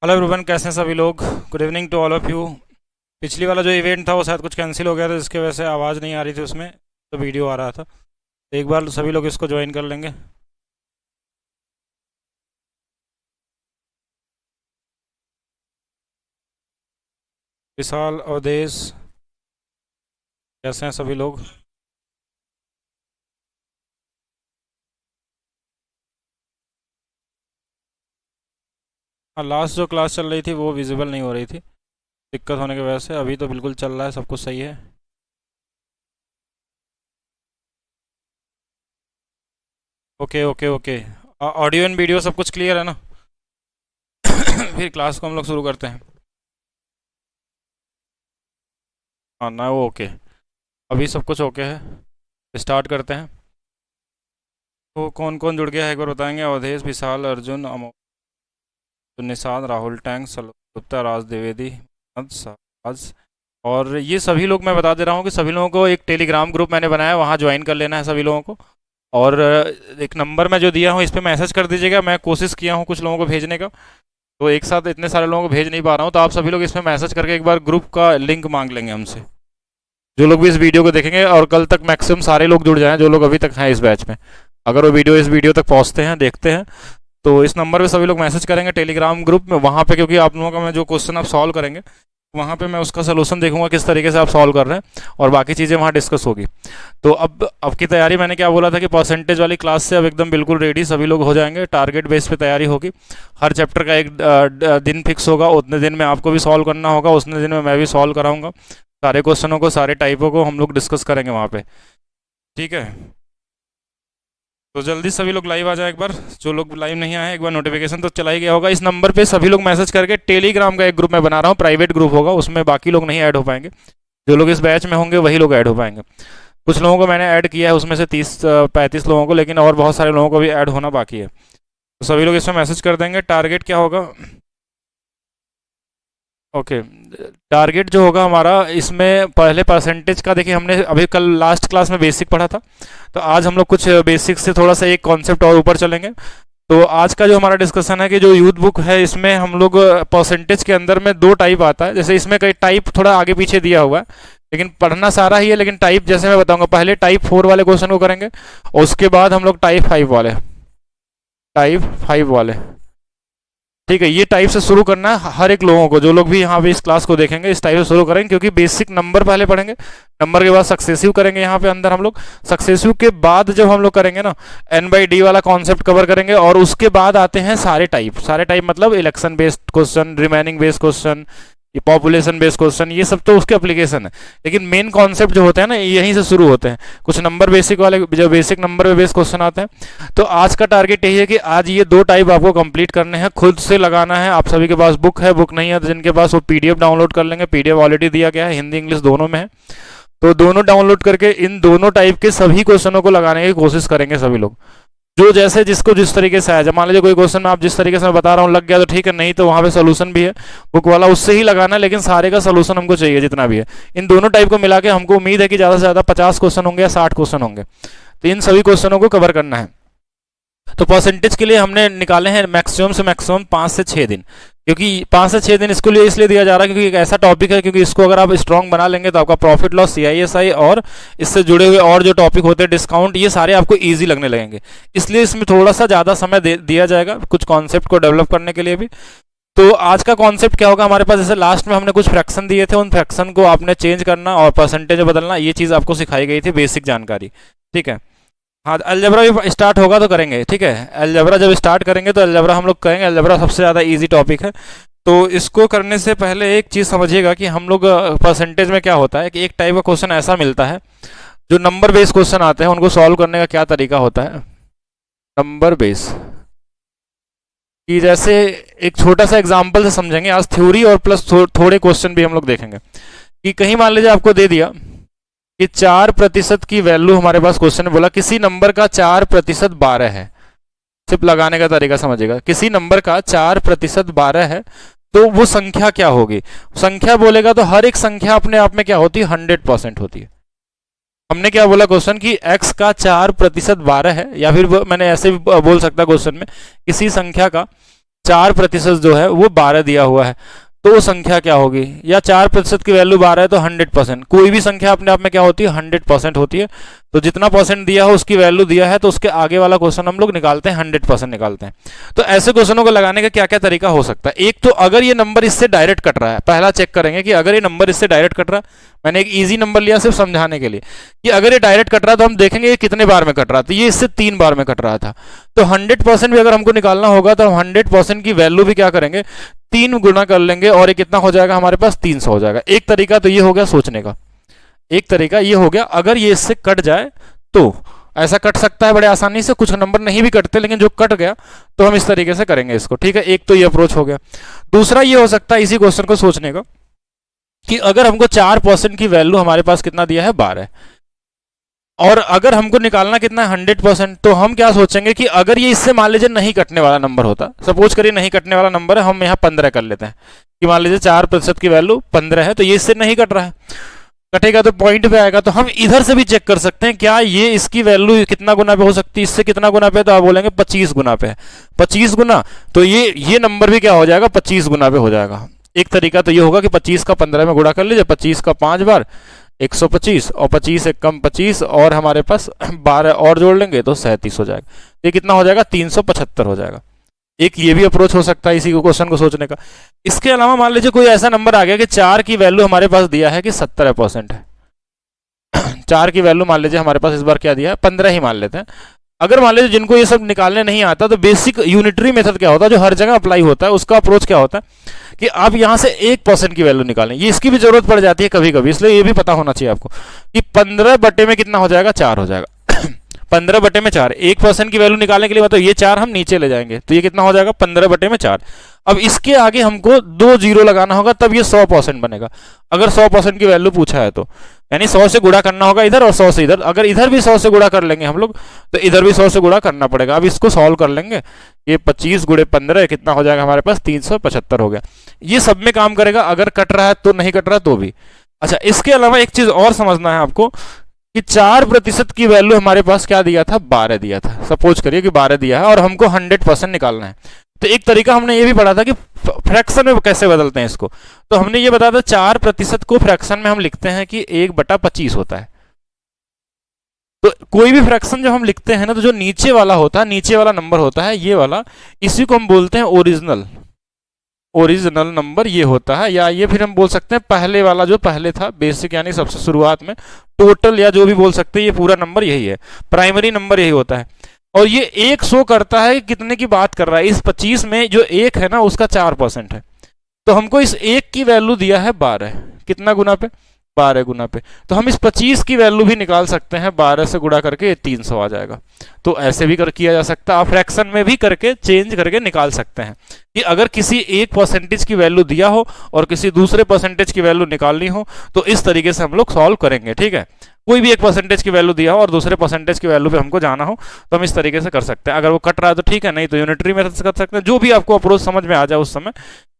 Hello everyone, कैसे हैं सभी लोग। Good evening to all of you. पिछली वाला जो इवेंट था वो शायद कुछ कैंसिल हो गया था, जिसकी वजह से आवाज़ नहीं आ रही थी उसमें, तो वीडियो आ रहा था। तो एक बार सभी लोग इसको ज्वाइन कर लेंगे। विशाल, अवधेश, कैसे हैं सभी लोग। हाँ, लास्ट जो क्लास चल रही थी वो विजिबल नहीं हो रही थी, दिक्कत होने की वजह से। अभी तो बिल्कुल चल रहा है, सब कुछ सही है। Okay okay okay. Audio and video सब कुछ क्लियर है ना। फिर क्लास को हम लोग शुरू करते हैं। हाँ ना, वो ओके। अभी सब कुछ ओके है, स्टार्ट करते हैं। तो कौन कौन जुड़ गया है एक बार बताएंगे। अवधेश, विशाल, अर्जुन, अमो, निषाद, राहुल, टैंक, सलोक गुप्ता, राज द्विवेदी, साज। और ये सभी लोग मैं बता दे रहा हूँ कि सभी लोगों को एक टेलीग्राम ग्रुप मैंने बनाया है, वहाँ ज्वाइन कर लेना है सभी लोगों को। और एक नंबर मैं जो दिया हूँ इस पर मैसेज कर दीजिएगा। मैं कोशिश किया हूँ कुछ लोगों को भेजने का, तो एक साथ इतने सारे लोगों को भेज नहीं पा रहा हूँ, तो आप सभी लोग इसमें मैसेज करके एक बार ग्रुप का लिंक मांग लेंगे हमसे, जो लोग भी इस वीडियो को देखेंगे। और कल तक मैक्सिमम सारे लोग जुड़ जाएं जो लोग अभी तक हैं इस बैच में। अगर वो वीडियो इस वीडियो तक पहुँचते हैं, देखते हैं, तो इस नंबर पे सभी लोग मैसेज करेंगे टेलीग्राम ग्रुप में। वहाँ पे क्योंकि आप लोगों का मैं जो क्वेश्चन आप सॉल्व करेंगे, वहाँ पे मैं उसका सोल्यूशन देखूंगा किस तरीके से आप सॉल्व कर रहे हैं, और बाकी चीज़ें वहाँ डिस्कस होगी। तो अब की तैयारी मैंने क्या बोला था कि परसेंटेज वाली क्लास से अब एकदम बिल्कुल रेडी सभी लोग हो जाएंगे। टारगेट बेस पे तैयारी होगी। हर चैप्टर का एक दिन फिक्स होगा, उतने दिन में आपको भी सॉल्व करना होगा, उतने दिन में मैं भी सॉल्व कराऊंगा। सारे क्वेश्चनों को, सारे टाइपों को हम लोग डिस्कस करेंगे वहाँ पे। ठीक है, तो जल्दी सभी लोग लाइव आ जाए एक बार। जो लोग लाइव नहीं आए, एक बार नोटिफिकेशन तो चला ही गया होगा। इस नंबर पे सभी लोग मैसेज करके, टेलीग्राम का एक ग्रुप मैं बना रहा हूँ, प्राइवेट ग्रुप होगा, उसमें बाकी लोग नहीं ऐड हो पाएंगे। जो लोग इस बैच में होंगे वही लोग ऐड हो पाएंगे। कुछ लोगों को मैंने ऐड किया है, उसमें से 30-35 लोगों को, लेकिन और बहुत सारे लोगों को भी ऐड होना बाकी है। तो सभी लोग इसमें मैसेज कर देंगे। टारगेट क्या होगा, ओके। टारगेट जो होगा हमारा इसमें, पहले परसेंटेज का देखिए, हमने अभी कल लास्ट क्लास में बेसिक पढ़ा था, तो आज हम लोग कुछ बेसिक से थोड़ा सा एक कॉन्सेप्ट और ऊपर चलेंगे। तो आज का जो हमारा डिस्कशन है कि जो यूथ बुक है, इसमें हम लोग परसेंटेज के अंदर में दो टाइप आता है। जैसे इसमें कई टाइप थोड़ा आगे पीछे दिया हुआ है, लेकिन पढ़ना सारा ही है। लेकिन टाइप जैसे मैं बताऊंगा, पहले टाइप 4 वाले क्वेश्चन को करेंगे, और उसके बाद हम लोग टाइप 5 वाले। ठीक है, ये टाइप से शुरू करना है हर एक लोगों को। जो लोग भी यहाँ पे इस क्लास को देखेंगे, इस टाइप से शुरू करेंगे, क्योंकि बेसिक नंबर पहले पढ़ेंगे, नंबर के बाद सक्सेसिव करेंगे। यहाँ पे अंदर हम लोग सक्सेसिव के बाद जब हम लोग करेंगे ना, N/D वाला कॉन्सेप्ट कवर करेंगे, और उसके बाद आते हैं सारे टाइप। सारे टाइप मतलब election based question, remaining based question, ये पॉपुलेशन बेस्ड क्वेश्चन, ये सब तो उसके एप्लीकेशन है। लेकिन मेन कॉन्सेप्ट जो होते हैं ना, यहीं से शुरू होते हैं। कुछ नंबर बेसिक वाले, जो बेसिक नंबर पे बेस्ड क्वेश्चन आते हैं। तो आज का टारगेट यही है कि आज ये दो टाइप आपको कंप्लीट करने हैं, खुद से लगाना है। आप सभी के पास बुक है, बुक नहीं है तो जिनके पास वो PDF डाउनलोड कर लेंगे। PDF ऑलरेडी दिया गया है, हिंदी इंग्लिश दोनों में है। तो दोनों डाउनलोड करके इन दोनों टाइप के सभी क्वेश्चनों को लगाने की कोशिश करेंगे सभी लोग, जो जैसे जिसको जिस तरीके से आया। मान लीजिए कोई क्वेश्चन में आप जिस तरीके से मैं बता रहा हूँ लग गया तो ठीक है, नहीं तो वहाँ पे सोल्यूशन भी है बुक वाला, उससे ही लगाना है। लेकिन सारे का सोल्यूशन हमको चाहिए जितना भी है। इन दोनों टाइप को मिला के हमको उम्मीद है कि ज़्यादा से ज़्यादा 50 क्वेश्चन होंगे या 60 क्वेश्चन होंगे। तो इन सभी क्वेश्चनों को कवर करना है। तो परसेंटेज के लिए हमने निकाले हैं मैक्सिमम से मैक्सिमम 5 से 6 दिन, क्योंकि 5 से 6 दिन इसके लिए इसलिए दिया जा रहा है क्योंकि एक ऐसा टॉपिक है, क्योंकि इसको अगर आप स्ट्रॉन्ग बना लेंगे तो आपका प्रॉफिट लॉस, CISI और इससे जुड़े हुए और जो टॉपिक होते हैं, डिस्काउंट, ये सारे आपको ईजी लगने लगेंगे। इसलिए इसमें थोड़ा सा ज़्यादा समय दिया जाएगा कुछ कॉन्सेप्ट को डेवलप करने के लिए भी। तो आज का कॉन्सेप्ट क्या होगा हमारे पास, जैसे लास्ट में हमने कुछ फ्रैक्शन दिए थे, उन फ्रैक्शन को आपने चेंज करना और परसेंटेज बदलना, ये चीज़ आपको सिखाई गई थी, बेसिक जानकारी। ठीक है, हाँ। अलजबरा भी स्टार्ट होगा तो करेंगे, ठीक है। अलजबरा जब स्टार्ट करेंगे तो अलजबरा हम लोग करेंगे। अलजबरा सबसे ज़्यादा इजी टॉपिक है। तो इसको करने से पहले एक चीज़ समझिएगा कि हम लोग परसेंटेज में क्या होता है कि एक टाइप का क्वेश्चन ऐसा मिलता है, जो नंबर बेस्ड क्वेश्चन आते हैं, उनको सॉल्व करने का क्या तरीका होता है नंबर बेस की। जैसे एक छोटा सा एग्जाम्पल से समझेंगे आज, थ्योरी और प्लस थोड़े क्वेश्चन भी हम लोग देखेंगे। कि कहीं मान लीजिए आपको दे दिया कि 4% की वैल्यू, हमारे पास क्वेश्चन ने बोला किसी नंबर का 4% 12 है। सिर्फ लगाने का तरीका समझिएगा, किसी नंबर का 4% 12 है, तो वो संख्या क्या होगी। संख्या बोलेगा तो हर एक संख्या अपने आप में क्या होती है, 100% होती है। हमने क्या बोला क्वेश्चन की x का 4% 12 है, या फिर मैंने ऐसे भी बोल सकता क्वेश्चन में, किसी संख्या का 4% जो है वो 12 दिया हुआ है, तो वो संख्या क्या होगी, या 4% की वैल्यू 12 है तो 100%, कोई भी संख्या अपने आप में क्या होती है 100% होती है। तो जितना परसेंट दिया हो उसकी वैल्यू दिया है, तो उसके आगे वाला क्वेश्चन हम लोग निकालते हैं 100% निकालते हैं। तो ऐसे क्वेश्चनों को लगाने का क्या क्या तरीका हो सकता है। एक तो अगर ये नंबर इससे डायरेक्ट कट रहा है, पहला चेक करेंगे कि अगर ये नंबर इससे डायरेक्ट कट रहा है, मैंने एक इजी नंबर लिया सिर्फ समझाने के लिए कि अगर ये डायरेक्ट कट रहा है तो हम देखेंगे ये कितने बार में कट रहा था। ये इससे 3 बार में कट रहा था, तो 100% भी अगर हमको निकालना होगा तो हम 100% की वैल्यू भी क्या करेंगे 3 गुना कर लेंगे, और ये कितना हो जाएगा हमारे पास 300 हो जाएगा। एक तरीका तो ये हो गया सोचने का, एक तरीका ये हो गया अगर ये इससे कट जाए तो ऐसा कट सकता है बड़े आसानी से, कुछ नंबर नहीं भी कटते लेकिन जो कट गया तो हम इस तरीके से करेंगे इसको, ठीक है। एक तो ये अप्रोच हो गया। दूसरा ये हो सकता है इसी क्वेश्चन को सोचने का कि अगर हमको 4% की वैल्यू हमारे पास कितना दिया है 12, और अगर हमको निकालना कितना है 100%, तो हम क्या सोचेंगे कि अगर ये इससे मान लीजिए नहीं कटने वाला नंबर होता, सपोज करिए नहीं कटने वाला नंबर है, हम यहाँ 15 कर लेते हैं कि मान लीजिए 4% की वैल्यू 15 है, तो ये इससे नहीं कट रहा है, कटेगा तो पॉइंट पे आएगा। तो हम इधर से भी चेक कर सकते हैं क्या ये इसकी वैल्यू कितना गुना पे हो सकती है, इससे कितना गुना पे, तो आप बोलेंगे 25 गुना पे है। 25 गुना, तो ये नंबर भी क्या हो जाएगा 25 गुना पे हो जाएगा। एक तरीका तो ये होगा कि 25 का 15 में गुणा कर लीजिए, 25 का 5 बार 125, और 25 एक कम 25, और हमारे पास 12 और जोड़ लेंगे तो 37 हो जाएगा। ये कितना हो जाएगा 375 हो जाएगा। एक ये भी अप्रोच हो सकता है इसी क्वेश्चन को सोचने का। इसके अलावा मान लीजिए कोई ऐसा नंबर आ गया कि 4 की वैल्यू हमारे पास दिया है कि 70% है। 4 की वैल्यू मान लीजिए हमारे पास इस बार क्या दिया है 15 ही मान लेते हैं। अगर मान लीजिए जिनको ये सब निकालने नहीं आता, तो बेसिक यूनिटरी मेथड क्या होता है जो हर जगह अप्लाई होता है, उसका अप्रोच क्या होता है कि आप यहां से 1% की वैल्यू निकालें। ये इसकी भी जरूरत पड़ जाती है कभी कभी, इसलिए ये भी पता होना चाहिए आपको कि 15 बटे में कितना हो जाएगा 4 हो जाएगा। 15 बटे में 4, 1% की वैल्यू निकालने के लिए मतलब ये 4 हम नीचे ले जाएंगे, तो ये कितना हो जाएगा 15 बटे में 4। अब इसके आगे हमको 2 जीरो लगाना होगा, तब ये 100% बनेगा। अगर 100% की वैल्यू पूछा है तो यानी 100 से गुणा करना होगा इधर और 100 से इधर। अगर इधर भी 100 से गुणा कर लेंगे हम लोग, तो इधर भी 100 से गुणा करना पड़ेगा। अब इसको सॉल्व कर लेंगे, ये 25 गुणे 15 कितना हो जाएगा हमारे पास 375 हो गया। ये सब में काम करेगा, अगर कट रहा है तो नहीं कट रहा तो भी। अच्छा, इसके अलावा एक चीज और समझना है आपको कि 4% की वैल्यू हमारे पास क्या दिया था 12 दिया था। सपोज करिए कि 12 दिया है और हमको 100% निकालना है, तो एक तरीका हमने ये भी पढ़ा था कि फ्रैक्शन में कैसे बदलते हैं इसको। तो हमने ये बताया था 4% को फ्रैक्शन में हम लिखते हैं कि 1/25 होता है। तो कोई भी फ्रैक्शन जब हम लिखते हैं ना, तो जो नीचे वाला होता है, नीचे वाला नंबर होता है ये वाला, इसी को हम बोलते हैं ओरिजिनल नंबर ये होता है। या ये फिर हम बोल सकते हैं पहले वाला, जो पहले था बेसिक यानी सबसे शुरुआत में, टोटल या जो भी बोल सकते हैं, ये पूरा नंबर यही है, प्राइमरी नंबर यही होता है। और ये 1 शो करता है कितने की बात कर रहा है। इस 25 में जो 1 है ना उसका 4% है, तो हमको इस 1 की वैल्यू दिया है 12, कितना गुना पे 12 गुना पे। तो हम इस 25 की वैल्यू भी निकाल सकते हैं, 12 से गुणा करके 300 आ जाएगा। तो ऐसे भी किया जा सकता है, आप फ्रैक्शन में भी करके चेंज करके निकाल सकते हैं कि अगर किसी एक परसेंटेज की वैल्यू दिया हो और किसी दूसरे परसेंटेज की वैल्यू निकालनी हो, तो इस तरीके से हम लोग सॉल्व करेंगे, ठीक है। कोई भी एक परसेंटेज की वैल्यू दिया हो और दूसरे परसेंटेज की वैल्यू पे हमको जाना हो, तो हम इस तरीके से कर सकते हैं। अगर वो कट रहा है तो ठीक है, नहीं तो यूनिटरी मेथड से कर सकते हैं। जो भी आपको अप्रोच समझ में आ जाए उस समय,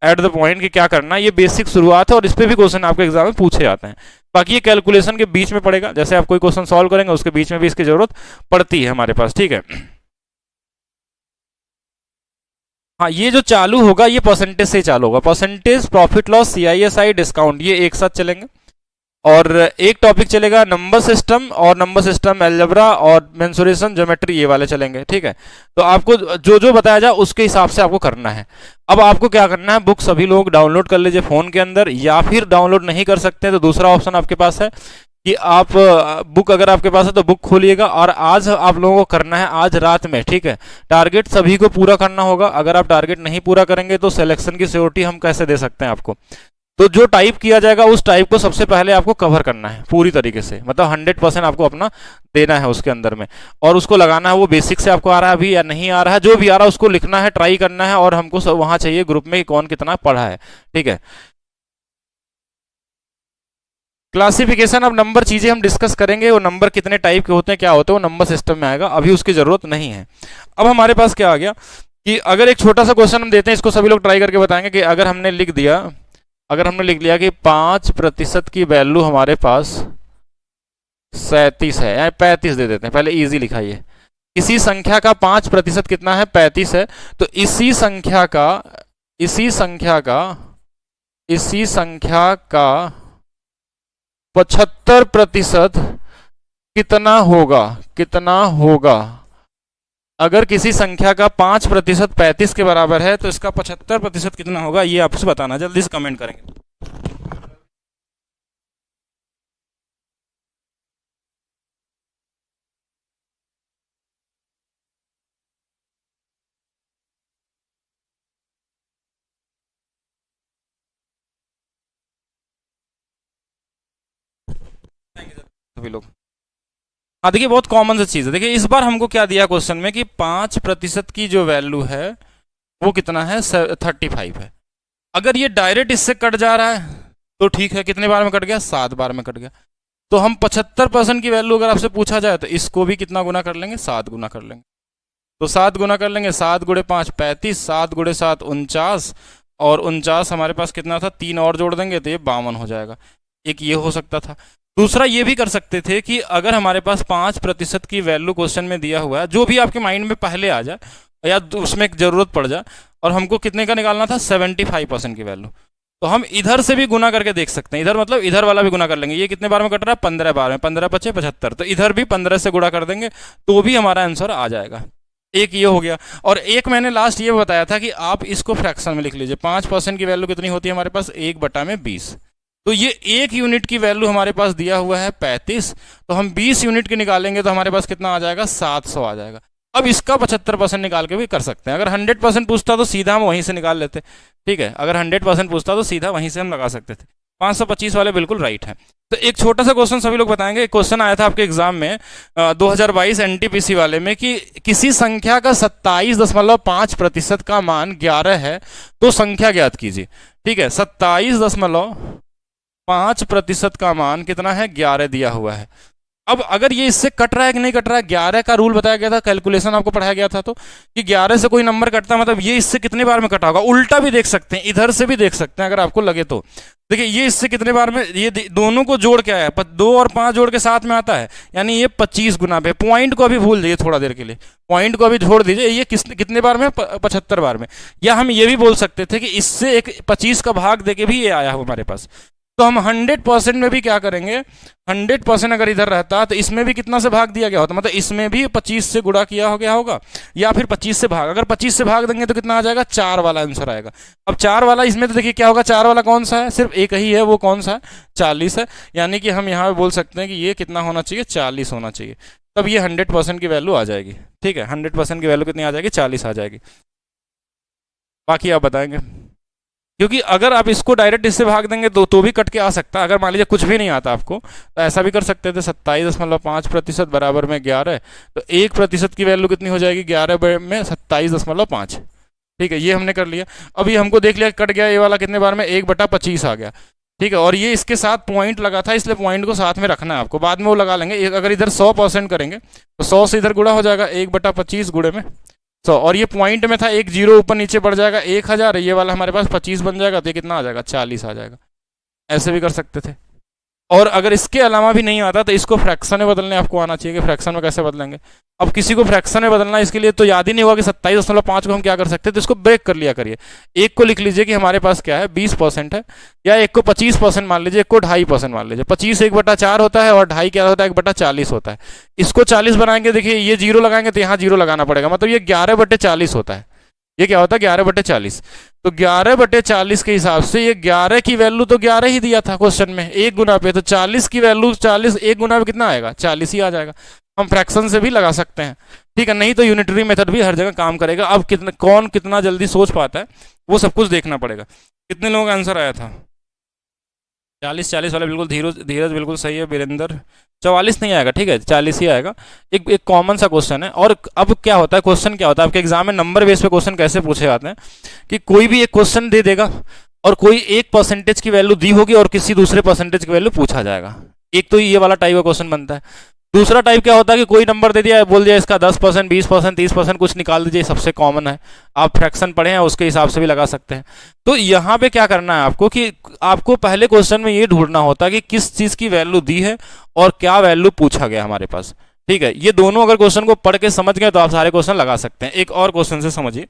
एट द पॉइंट कि क्या करना है। ये बेसिक शुरुआत है और इस पे भी क्वेश्चन आपके एग्जाम में पूछे जाते हैं। बाकी ये कैलकुलेशन के बीच में पड़ेगा, जैसे आप कोई क्वेश्चन सॉल्व करेंगे उसके बीच में भी इसकी जरूरत पड़ती है हमारे पास, ठीक है। हाँ, ये जो चालू होगा ये परसेंटेज से ही चालू होगा, percentage, profit loss, CISI, discount, ये एक साथ चलेंगे। और एक टॉपिक चलेगा नंबर सिस्टम, और नंबर सिस्टम अलजेब्रा और मेंसुरेशन ज्योमेट्री, ये वाले चलेंगे, ठीक है। तो आपको जो जो बताया जाए उसके हिसाब से आपको करना है। अब आपको क्या करना है, बुक सभी लोग डाउनलोड कर लीजिए फोन के अंदर, या फिर डाउनलोड नहीं कर सकते तो दूसरा ऑप्शन आपके पास है कि आप बुक अगर आपके पास है तो बुक खोलिएगा, और आज आप लोगों को करना है आज रात में, ठीक है। टारगेट सभी को पूरा करना होगा। अगर आप टारगेट नहीं पूरा करेंगे तो सिलेक्शन की सिक्योरिटी हम कैसे दे सकते हैं आपको। तो जो टाइप किया जाएगा उस टाइप को सबसे पहले आपको कवर करना है पूरी तरीके से, मतलब 100% आपको अपना देना है उसके अंदर में, और उसको लगाना है। वो बेसिक से आपको आ रहा है अभी या नहीं आ रहा है, जो भी आ रहा है उसको लिखना है, ट्राई करना है, और हमको सब वहां चाहिए ग्रुप में कौन कितना पढ़ा है, ठीक है। क्लासिफिकेशन, अब नंबर चीजें हम डिस्कस करेंगे, वो नंबर कितने टाइप के होते हैं क्या होते हैं वो नंबर सिस्टम में आएगा, अभी उसकी जरूरत नहीं है। अब हमारे पास क्या आ गया कि अगर एक छोटा सा क्वेश्चन हम देते हैं, इसको सभी लोग ट्राई करके बताएंगे कि अगर हमने लिख लिया कि 5% की वैल्यू हमारे पास 37 है, या 35 दे देते हैं, पहले इजी लिखाइए, किसी संख्या का 5% कितना है, 35 है। तो इसी संख्या का इसी संख्या का 75% कितना होगा। अगर किसी संख्या का 5% 35 के बराबर है तो इसका 75% कितना होगा, ये आपसे बताना, जल्दी से कमेंट करेंगे। सभी लोग, हाँ देखिए बहुत कॉमन सी चीज है। देखिए इस बार हमको क्या दिया क्वेश्चन में कि 5% की जो वैल्यू है वो कितना है, 35 है। अगर ये डायरेक्ट इससे कट जा रहा है तो ठीक है, कितने बार में कट गया, 7 बार में कट गया। तो हम 75% की वैल्यू अगर आपसे पूछा जाए तो इसको भी कितना गुना कर लेंगे, 7 गुना कर लेंगे। तो 7 गुना कर लेंगे, 7 गुणे 5 35, 7 गुणे 7 49, और 49 हमारे पास कितना था, 3 और जोड़ देंगे तो ये 52 हो जाएगा। एक ये हो सकता था। दूसरा ये भी कर सकते थे कि अगर हमारे पास 5% की वैल्यू क्वेश्चन में दिया हुआ है, जो भी आपके माइंड में पहले आ जाए या उसमें जरूरत पड़ जाए, और हमको कितने का निकालना था, 75% की वैल्यू, तो हम इधर से भी गुना करके देख सकते हैं। इधर मतलब इधर वाला भी गुना कर लेंगे। ये कितने बार में कट रहा है, 15 बार में, 15 पचे 75, तो इधर भी 15 से गुणा कर देंगे तो भी हमारा आंसर आ जाएगा। एक ये हो गया। और एक मैंने लास्ट ये बताया था कि आप इसको फ्रैक्शन में लिख लीजिए। 5% की वैल्यू कितनी होती है हमारे पास, 1/20। तो ये 1 यूनिट की वैल्यू हमारे पास दिया हुआ है 35, तो हम 20 यूनिट की निकालेंगे तो हमारे पास कितना आ जाएगा, 700 आ जाएगा। अब इसका 75% निकाल के भी कर सकते हैं। अगर 100% पूछता तो सीधा हम वहीं से निकाल लेते, ठीक है। अगर 100% पूछता तो सीधा वहीं से हम लगा सकते थे। 525 वाले बिल्कुल राइट है। तो एक छोटा सा क्वेश्चन सभी लोग बताएंगे। एक क्वेश्चन आया था आपके एग्जाम में 2022 एनटीपीसी वाले में कि किसी संख्या का 27.5% का मान 11 है तो संख्या ज्ञात कीजिए। ठीक है, 27.5% का मान कितना है, 11 दिया हुआ है। अब अगर ये इससे कट रहा है कि नहीं कट रहा है, 11 का रूल बताया गया था, कैलकुलेशन आपको पढ़ाया गया था, तो कि 11 से कोई नंबर कटता है मतलब ये इससे कितने बार में कटा होगा। उल्टा भी देख सकते हैं, इधर से भी देख सकते हैं अगर आपको लगे तो। देखिए ये इससे कितने बार में, ये दोनों को जोड़ के आया, 2 और 5 जोड़ के साथ में आता है, यानी ये 25 गुना पे। पॉइंट को अभी भूल जाइए थोड़ा देर के लिए, पॉइंट को अभी छोड़ दीजिए। ये कितने बार में, 75 बार में। या हम ये भी बोल सकते थे कि इससे एक 25 का भाग देके भी ये आया हो हमारे पास। तो हम 100% में भी क्या करेंगे, 100% अगर इधर रहता तो इसमें भी कितना से भाग दिया गया होता, मतलब इसमें भी 25 से गुणा किया हो गया होगा, या फिर 25 से भाग। अगर 25 से भाग देंगे तो कितना आ जाएगा, 4 वाला आंसर आएगा। अब 4 वाला इसमें तो देखिए क्या होगा, 4 वाला कौन सा है, सिर्फ एक ही है, वो कौन सा है, 40 है। यानी कि हम यहाँ बोल सकते हैं कि ये कितना होना चाहिए, 40 होना चाहिए। तब ये 100% की वैल्यू आ जाएगी। ठीक है, 100% की वैल्यू कितनी आ जाएगी, 40 आ जाएगी। बाकी आप बताएंगे, क्योंकि अगर आप इसको डायरेक्ट इससे भाग देंगे तो भी कट के आ सकता है। अगर मान लीजिए कुछ भी नहीं आता आपको तो ऐसा भी कर सकते थे, 27.5% बराबर में 11, तो 1% की वैल्यू कितनी हो जाएगी, 11 में 27.5। ठीक है, ये हमने कर लिया। अभी हमको देख लिया कट गया ये वाला कितने बार में, 1/25 आ गया। ठीक है, और ये इसके साथ पॉइंट लगा था, इसलिए पॉइंट को साथ में रखना है आपको, बाद में वो लगा लेंगे। अगर इधर 100% करेंगे तो 100 से इधर गुणा हो जाएगा, 1/25 गुणे में 100, और ये पॉइंट में था, एक जीरो ऊपर नीचे बढ़ जाएगा, 1000, ये वाला हमारे पास 25 बन जाएगा, तो ये कितना आ जाएगा, 40 आ जाएगा। ऐसे भी कर सकते थे। और अगर इसके अलावा भी नहीं आता तो इसको फ्रैक्शन में बदलने आपको आना चाहिए कि फ्रैक्शन में कैसे बदलेंगे। अब किसी को फ्रैक्शन में बदलना इसके लिए तो याद ही नहीं होगा कि 27.5 को हम क्या कर सकते हैं, तो इसको ब्रेक कर लिया करिए। एक को लिख लीजिए कि हमारे पास क्या है, 20% है, या एक को 25% मान लीजिए, एक को 2.5% मान लीजिए। 25 1/4 होता है और 2.5 क्या होता है, 1/40 होता है। इसको 40 बनाएंगे, देखिए ये जीरो लगाएंगे तो यहाँ जीरो लगाना पड़ेगा, मतलब ये 11/40 होता है। ये क्या होता है, 11/40। तो 11/40 के हिसाब से ये 11 की वैल्यू तो 11 ही दिया था क्वेश्चन में, 1 गुना पे, तो 40 की वैल्यू 40 1 गुना पे कितना आएगा, 40 ही आ जाएगा। हम फ्रैक्शन से भी लगा सकते हैं, ठीक है। नहीं तो यूनिटरी मेथड भी हर जगह काम करेगा। अब कौन कितना जल्दी सोच पाता है वो सब कुछ देखना पड़ेगा। कितने लोगों का आंसर आया था, 40 वाले बिल्कुल, धीरज बिल्कुल सही है। वीरेंद्र 44 नहीं आएगा, ठीक है, 40 ही आएगा। एक कॉमन सा क्वेश्चन है। और अब क्या होता है, क्वेश्चन क्या होता है आपके एग्जाम में, नंबर बेस पे क्वेश्चन कैसे पूछे जाते हैं कि कोई भी एक क्वेश्चन दे देगा और कोई एक परसेंटेज की वैल्यू दी होगी और किसी दूसरे परसेंटेज की वैल्यू पूछा जाएगा। एक तो ये वाला टाइप का क्वेश्चन बनता है। दूसरा टाइप क्या होता है कि कोई नंबर दे दिया, बोल दिया इसका 10%, 20%, 30% कुछ निकाल दीजिए, सबसे कॉमन है। आप फ्रैक्शन पढ़े हैं, उसके हिसाब से भी लगा सकते हैं। तो यहाँ पे क्या करना है आपको कि आपको पहले क्वेश्चन में ये ढूंढना होता है कि किस चीज़ की वैल्यू दी है और क्या वैल्यू पूछा गया हमारे पास। ठीक है, ये दोनों अगर क्वेश्चन को पढ़ के समझ गए तो आप सारे क्वेश्चन लगा सकते हैं। एक और क्वेश्चन से समझिए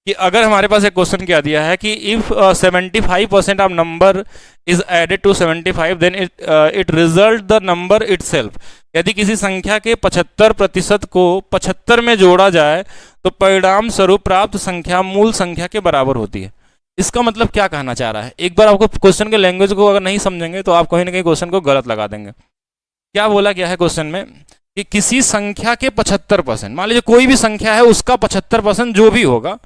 कि अगर हमारे पास एक क्वेश्चन क्या दिया है कि if 75% of number is added to 75 then it result the number itself. यदि किसी संख्या के 75% को 75 में जोड़ा जाए तो परिणाम स्वरूप प्राप्त संख्या मूल संख्या के बराबर होती है। इसका मतलब क्या कहना चाह रहा है, एक बार आपको क्वेश्चन के लैंग्वेज को अगर नहीं समझेंगे तो आप कहीं ना कहीं क्वेश्चन को गलत लगा देंगे। क्या बोला गया है क्वेश्चन में कि किसी संख्या के 75%, मान लीजिए कोई भी संख्या है उसका 75% जो भी होगा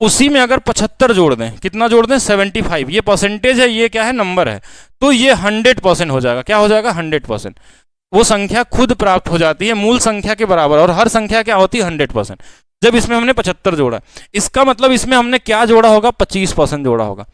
उसी में अगर 75 जोड़ दें, कितना जोड़ दें 75, ये परसेंटेज है, ये क्या है नंबर है, तो ये 100% हो जाएगा। क्या हो जाएगा 100%। वो संख्या खुद प्राप्त हो जाती है मूल संख्या के बराबर, और हर संख्या क्या होती है 100%। जब इसमें हमने 75 जोड़ा, इसका मतलब इसमें हमने क्या जोड़ा होगा 25% जोड़ा होगा।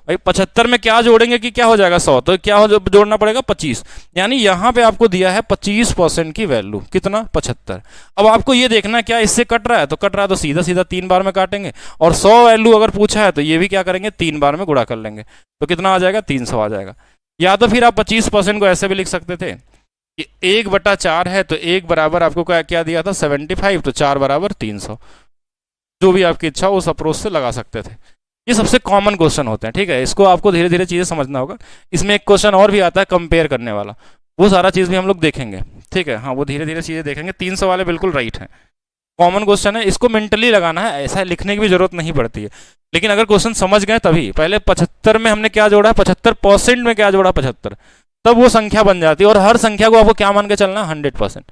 भाई 75 में क्या जोड़ेंगे कि क्या हो जाएगा 100, तो क्या जोड़ना पड़ेगा 25, यानी यहाँ पे आपको दिया है 25% की वैल्यू, कितना 75। अब आपको ये देखना क्या इससे कट रहा है, तो कट रहा है तो सीधा सीधा 3 बार में काटेंगे, और 100 वैल्यू अगर पूछा है तो ये भी क्या करेंगे 3 बार में गुणा कर लेंगे, तो कितना आ जाएगा 300 आ जाएगा। या तो फिर आप 25% को ऐसे भी लिख सकते थे कि 1/4 है तो 1 बराबर आपको क्या दिया था 75, तो 4 बराबर 300। जो भी आपकी इच्छा उस अप्रोच से लगा सकते थे। ये सबसे कॉमन क्वेश्चन होते हैं, ठीक है, इसको आपको धीरे धीरे चीज़ें समझना होगा। इसमें एक क्वेश्चन और भी आता है कंपेयर करने वाला, वो सारा चीज़ भी हम लोग देखेंगे, ठीक है। हाँ, वो धीरे धीरे चीज़ें देखेंगे। 300 वाले बिल्कुल राइट हैं, कॉमन क्वेश्चन है, इसको मेंटली लगाना है, ऐसा लिखने की भी जरूरत नहीं पड़ती है। लेकिन अगर क्वेश्चन समझ गए तभी, पहले 75 में हमने क्या जोड़ा, 75% में क्या जोड़ा 75, तब वो संख्या बन जाती है। और हर संख्या को आपको क्या मान के चलना है 100%,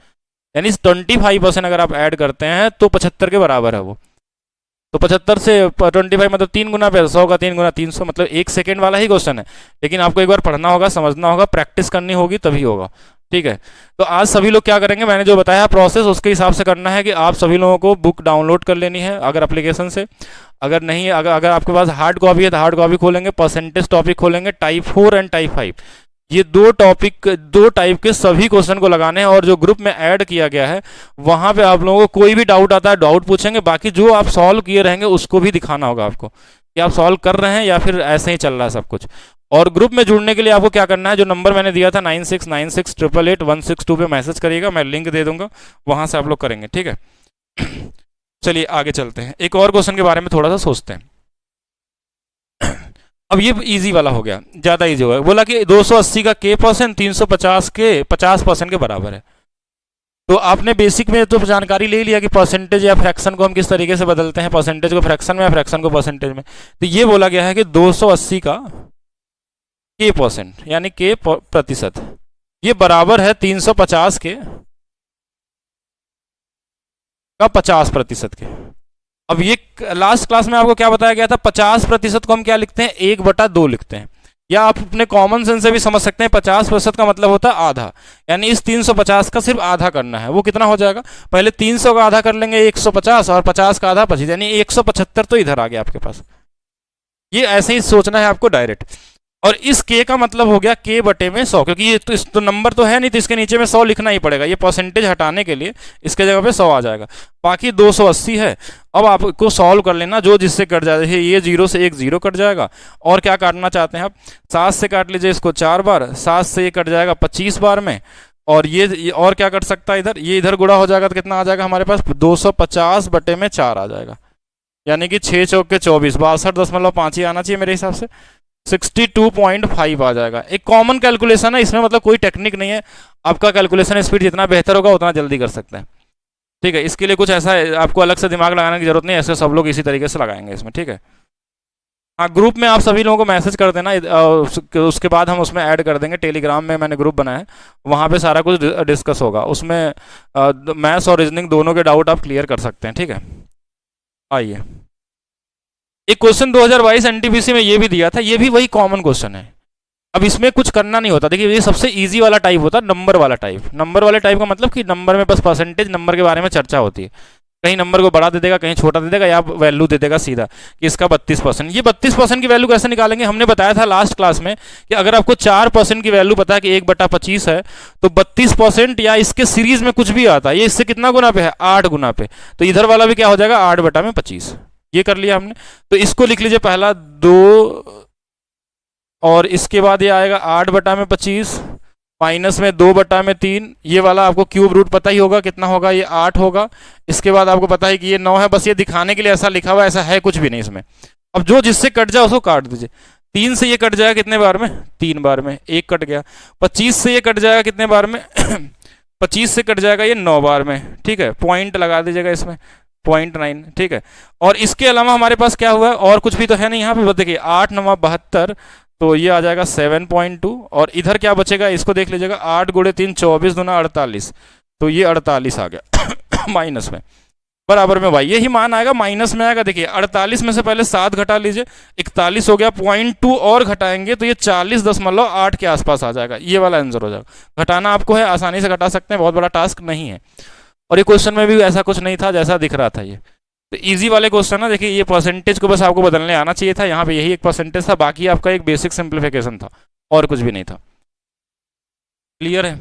यानी 25% अगर आप ऐड करते हैं तो 75 के बराबर है वो। तो 75 से 25 मतलब 3 गुना पे 100 का 3 गुना 300, मतलब 1 सेकेंड वाला ही क्वेश्चन है। लेकिन आपको एक बार पढ़ना होगा, समझना होगा, प्रैक्टिस करनी होगी तभी होगा, ठीक है। तो आज सभी लोग क्या करेंगे, मैंने जो बताया प्रोसेस उसके हिसाब से करना है कि आप सभी लोगों को बुक डाउनलोड कर लेनी है अगर एप्लीकेशन से। अगर नहीं, अगर आपके पास हार्ड कॉपी है तो हार्ड कॉपी खोलेंगे, परसेंटेज टॉपिक खोलेंगे, टाइप 4 एंड टाइप 5, ये दो टाइप के सभी क्वेश्चन को लगाने हैं। और जो ग्रुप में ऐड किया गया है वहां पे आप लोगों को कोई भी डाउट आता है डाउट पूछेंगे, बाकी जो आप सॉल्व किए रहेंगे उसको भी दिखाना होगा आपको कि आप सॉल्व कर रहे हैं या फिर ऐसे ही चल रहा है सब कुछ। और ग्रुप में जुड़ने के लिए आपको क्या करना है, जो नंबर मैंने दिया था 9696888162 पे मैसेज करिएगा, मैं लिंक दे दूंगा, वहां से आप लोग करेंगे, ठीक है। चलिए आगे चलते हैं, एक और क्वेश्चन के बारे में थोड़ा सा सोचते हैं। अब ये इजी वाला हो गया, ज्यादा इजी हो गया। बोला कि 280 का k% 350 के 50% के बराबर है। तो आपने बेसिक में तो जानकारी ले लिया कि परसेंटेज या फ्रैक्शन को हम किस तरीके से बदलते हैं, परसेंटेज को फ्रैक्शन में या फ्रैक्शन को परसेंटेज में। तो ये बोला गया है कि 280 का k% यानी k प्रतिशत, ये बराबर है 350 के का 50% के। अब ये लास्ट क्लास में आपको क्या बताया गया था, 50% को हम क्या लिखते हैं 1/2 लिखते हैं, या आप अपने कॉमन सेंस से भी समझ सकते हैं 50% का मतलब होता है आधा, यानी इस 350 का सिर्फ आधा करना है। वो कितना हो जाएगा, पहले 300 का आधा कर लेंगे 150, और 50 का आधा 25, यानी 175 तो इधर आ गया आपके पास। ये ऐसे ही सोचना है आपको डायरेक्ट। और इस k का मतलब हो गया k बटे में 100, क्योंकि ये तो नंबर तो है नहीं, तो इसके नीचे में 100 लिखना ही पड़ेगा। ये परसेंटेज हटाने के लिए इसके जगह पे 100 आ जाएगा। बाकी 280 है। अब आपको सॉल्व कर लेना, जो जिससे कट जाए, ये 0 से एक 0 कट जाएगा। और क्या काटना चाहते हैं आप, 7 से काट लीजिए इसको 4 बार, 7 से ये कट जाएगा 25 बार में। और ये और क्या कट सकता है इधर, ये इधर गुणा हो जाएगा तो कितना आ जाएगा हमारे पास 250 बटे में 4 आ जाएगा, यानी कि 6 चौक के 24, 62.5 ही आना चाहिए मेरे हिसाब से, 62.5 आ जाएगा। एक कॉमन कैलकुलेशन है, इसमें मतलब कोई टेक्निक नहीं है। आपका कैलकुलेशन स्पीड जितना बेहतर होगा उतना जल्दी कर सकते हैं, ठीक है। इसके लिए कुछ ऐसा आपको अलग से दिमाग लगाने की जरूरत नहीं है, ऐसे सब लोग इसी तरीके से लगाएंगे इसमें, ठीक है। हाँ, ग्रुप में आप सभी लोगों को मैसेज कर देना, उसके बाद हम उसमें ऐड कर देंगे। टेलीग्राम में मैंने ग्रुप बनाया है, वहाँ पे सारा कुछ डिस्कस होगा, उसमें मैथ्स और रीजनिंग दोनों के डाउट आप क्लियर कर सकते हैं, ठीक है। आइए, एक क्वेश्चन 2022 एनटीपीसी में ये भी दिया था, ये भी वही कॉमन क्वेश्चन है। अब इसमें कुछ करना नहीं होता, देखिए ये सबसे इजी वाला टाइप होता है, नंबर वाला टाइप। नंबर वाले टाइप का मतलब कि नंबर में बस परसेंटेज नंबर के बारे में चर्चा होती है, कहीं नंबर को बड़ा दे देगा, कहीं छोटा दे देगा, या वैल्यू दे देगा सीधा कि इसका 32%। ये 32% की वैल्यू कैसे निकालेंगे, हमने बताया था लास्ट क्लास में कि अगर आपको 4% की वैल्यू पता है कि 1/25 है, तो 32% या इसके सीरीज में कुछ भी आता है, ये इससे कितना गुना पे है 8 गुना पे, तो इधर वाला भी क्या हो जाएगा 8/25। ये कर लिया हमने, तो इसको लिख लीजिए पहला 2, और इसके बाद ये आएगा 8/25, माइनस में 2/3, ये वाला आपको क्यूब रूट पता ही होगा कितना होगा, ये 8 होगा। इसके बाद आपको पता है कि ये 9 है, बस ये दिखाने के लिए ऐसा लिखा हुआ है, ऐसा है कुछ भी नहीं इसमें। अब जो जिससे कट जाए उसको काट दीजिए। 3 से ये कट जाएगा कितने बार में, 3 बार में, 1 कट गया। 25 से ये कट जाएगा कितने बार में 25 से कट जाएगा ये 9 बार में, ठीक है। पॉइंट लगा दीजिएगा इसमें, 0.9, ठीक है। और इसके अलावा हमारे पास क्या हुआ है, और कुछ भी तो है नहीं यहाँ पे, देखिए 8 9 72, तो ये आ जाएगा 7.2। और इधर क्या बचेगा इसको देख लीजिएगा, 8 गुणे 3 24 दूना 48, तो ये 48 आ गया माइनस में, बराबर में वाई, यही मान आएगा, माइनस में आएगा। देखिए 48 में से पहले 7 घटा लीजिए, 41 हो गया, 0.2 और घटाएंगे तो ये 40.8 के आसपास आ जाएगा, ये वाला आंसर हो जाएगा। घटाना आपको है, आसानी से घटा सकते हैं, बहुत बड़ा टास्क नहीं है। और ये क्वेश्चन में भी ऐसा कुछ नहीं था जैसा दिख रहा था ये, तो इजी वाले क्वेश्चन ना, देखिए ये परसेंटेज को बस आपको बदलने आना चाहिए था, यहाँ पे यही एक परसेंटेज था, बाकी आपका एक बेसिक सिंप्लीफिकेशन था और कुछ भी नहीं था। क्लियर है?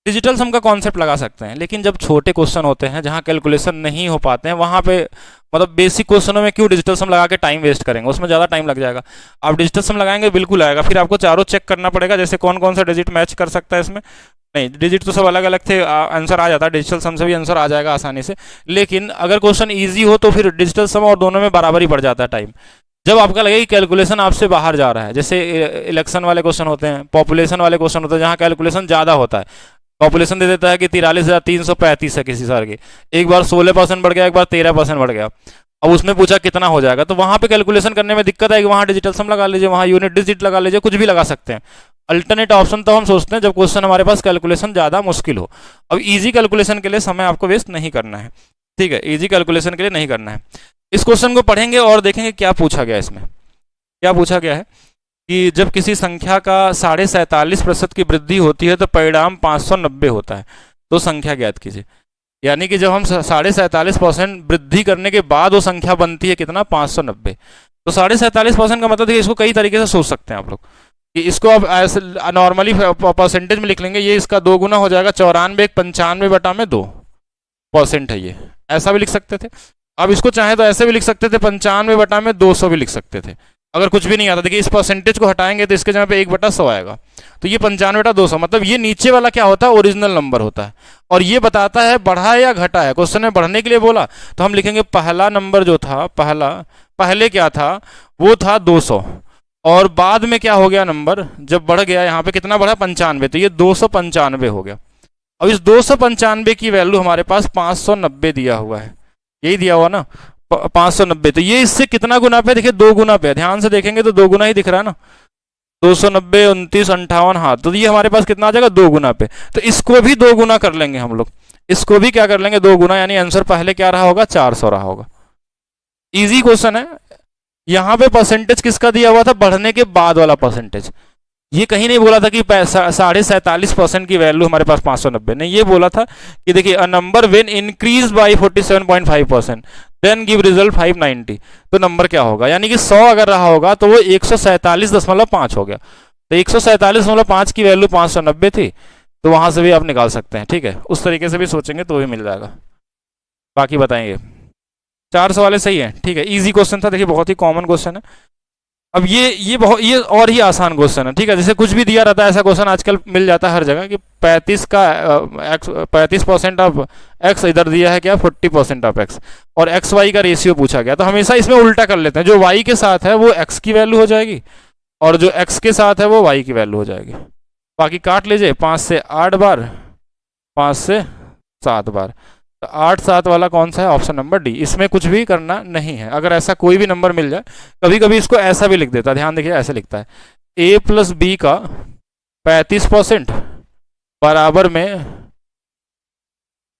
डिजिटल सम का कॉन्सेप्ट लगा सकते हैं, लेकिन जब छोटे क्वेश्चन होते हैं जहां कैलकुलेशन नहीं हो पाते हैं, वहां पे मतलब बेसिक क्वेश्चनों में क्यों डिजिटल सम लगा के टाइम वेस्ट करेंगे, उसमें ज़्यादा टाइम लग जाएगा। आप डिजिटल सम लगाएंगे बिल्कुल आएगा, फिर आपको चारों चेक करना पड़ेगा, जैसे कौन कौन सा डिजिट मैच कर सकता है इसमें, नहीं डिजिट तो सब अलग अलग थे, आंसर आ जाता है, डिजिटल सम से भी आंसर आ जाएगा आसानी से। लेकिन अगर क्वेश्चन ईजी हो तो फिर डिजिटल सम और दोनों में बराबर ही पड़ जाता है टाइम। जब आपका लगे कि कैलकुलेशन आपसे बाहर जा रहा है, जैसे इलेक्शन वाले क्वेश्चन होते हैं, पॉपुलेशन वाले क्वेश्चन होते हैं, जहाँ कैलकुलेशन ज़्यादा होता है, पॉपुलेशन दे देता है कि 43,335 है किसी शहर की, एक बार 16% बढ़ गया, एक बार 13% बढ़ गया, अब उसमें पूछा कितना हो जाएगा, तो वहां पे कैलकुलेशन करने में दिक्कत है कि वहां डिजिटल सम लगा लीजिए, वहां यूनिट डिजिट लगा लीजिए, कुछ भी लगा सकते हैं। अल्टरनेट ऑप्शन तो हम सोचते हैं जब क्वेश्चन हमारे पास कैलकुलेशन ज़्यादा मुश्किल हो। अब इजी कैलकुलेशन के लिए समय आपको वेस्ट नहीं करना है, ठीक है, इजी कैलकुलेशन के लिए नहीं करना है। इस क्वेश्चन को पढ़ेंगे और देखेंगे क्या पूछा गया इसमें। क्या पूछा गया है कि जब किसी संख्या का 47.5% की वृद्धि होती है तो परिणाम 590 होता है, तो संख्या ज्ञात कीजिए। यानी कि जब हम 47.5% वृद्धि करने के बाद वो संख्या बनती है कितना, 590। तो 47.5% का मतलब देखिए, इसको कई तरीके से सोच सकते हैं आप लोग, कि इसको अब ऐसे नॉर्मली परसेंटेज में लिख लेंगे, ये इसका 2 गुना हो जाएगा, 94 95/2% है ये, ऐसा भी लिख सकते थे। अब इसको चाहे तो ऐसे भी लिख सकते थे, 95/200 भी लिख सकते थे, अगर कुछ भी नहीं आता। देखिए इस परसेंटेज को हटाएंगे तो इसके जगह पे 1/100 आएगा, तो ये 95/200, मतलब ये नीचे वाला क्या होता है, ओरिजिनल नंबर होता है, और ये बताता है बढ़ा या घटा है। क्वेश्चन में बढ़ने के लिए बोला तो हम लिखेंगे पहला नंबर जो था, पहले क्या था, वो था 200, और बाद में क्या हो गया नंबर, जब बढ़ गया यहाँ पे कितना बढ़ा, 95, तो ये 295 हो गया। अब इस 295 की वैल्यू हमारे पास 590 दिया हुआ है, यही दिया हुआ ना 590, तो ये इससे कितना गुना पे, देखिए 2 गुना पे, ध्यान से देखेंगे तो 2 गुना ही दिख रहा है ना, 290 29 58, हाँ, तो ये हमारे पास कितना आ जाएगा, 2 गुना पे। तो इसको भी 2 गुना कर लेंगे हम लोग, इसको भी क्या कर लेंगे, 2 गुना, यानी आंसर पहले क्या रहा होगा, 400 रहा होगा। इजी क्वेश्चन है। यहाँ पे परसेंटेज किसका दिया हुआ था, बढ़ने के बाद वाला परसेंटेज, ये कहीं नहीं बोला था कि 47.5% की वैल्यू हमारे पास 590, नहीं, ये बोला था कि देखिए a number when increase by 47.5% then give result 590, तो नंबर क्या होगा, यानी कि 100 अगर रहा होगा तो वो 147.5 हो गया, तो 147.5 की वैल्यू 590 थी, तो वहां से भी आप निकाल सकते हैं, ठीक है, उस तरीके से भी सोचेंगे तो भी मिल जाएगा। बाकी बताएंगे 400 वाले सही है, ठीक है, इजी क्वेश्चन था, देखिए बहुत ही कॉमन क्वेश्चन है। अब ये और ही आसान क्वेश्चन है, ठीक है, जैसे कुछ भी दिया रहता है ऐसा क्वेश्चन आजकल मिल जाता है हर जगह कि 35% ऑफ एक्स, इधर दिया है क्या 40% ऑफ एक्स, और एक्स वाई का रेशियो पूछा गया, तो हमेशा इसमें उल्टा कर लेते हैं, जो वाई के साथ है वो एक्स की वैल्यू हो जाएगी, और जो एक्स के साथ है वो वाई की वैल्यू हो जाएगी। बाकी काट लीजिए, 5 से 8 बार, 5 से 7 बार, तो 8 7 वाला कौन सा है, ऑप्शन नंबर डी। इसमें कुछ भी करना नहीं है, अगर ऐसा कोई भी नंबर मिल जाए, कभी कभी इसको ऐसा भी लिख देता है, ध्यान देखिए ऐसे लिखता है, a प्लस बी का 35% बराबर में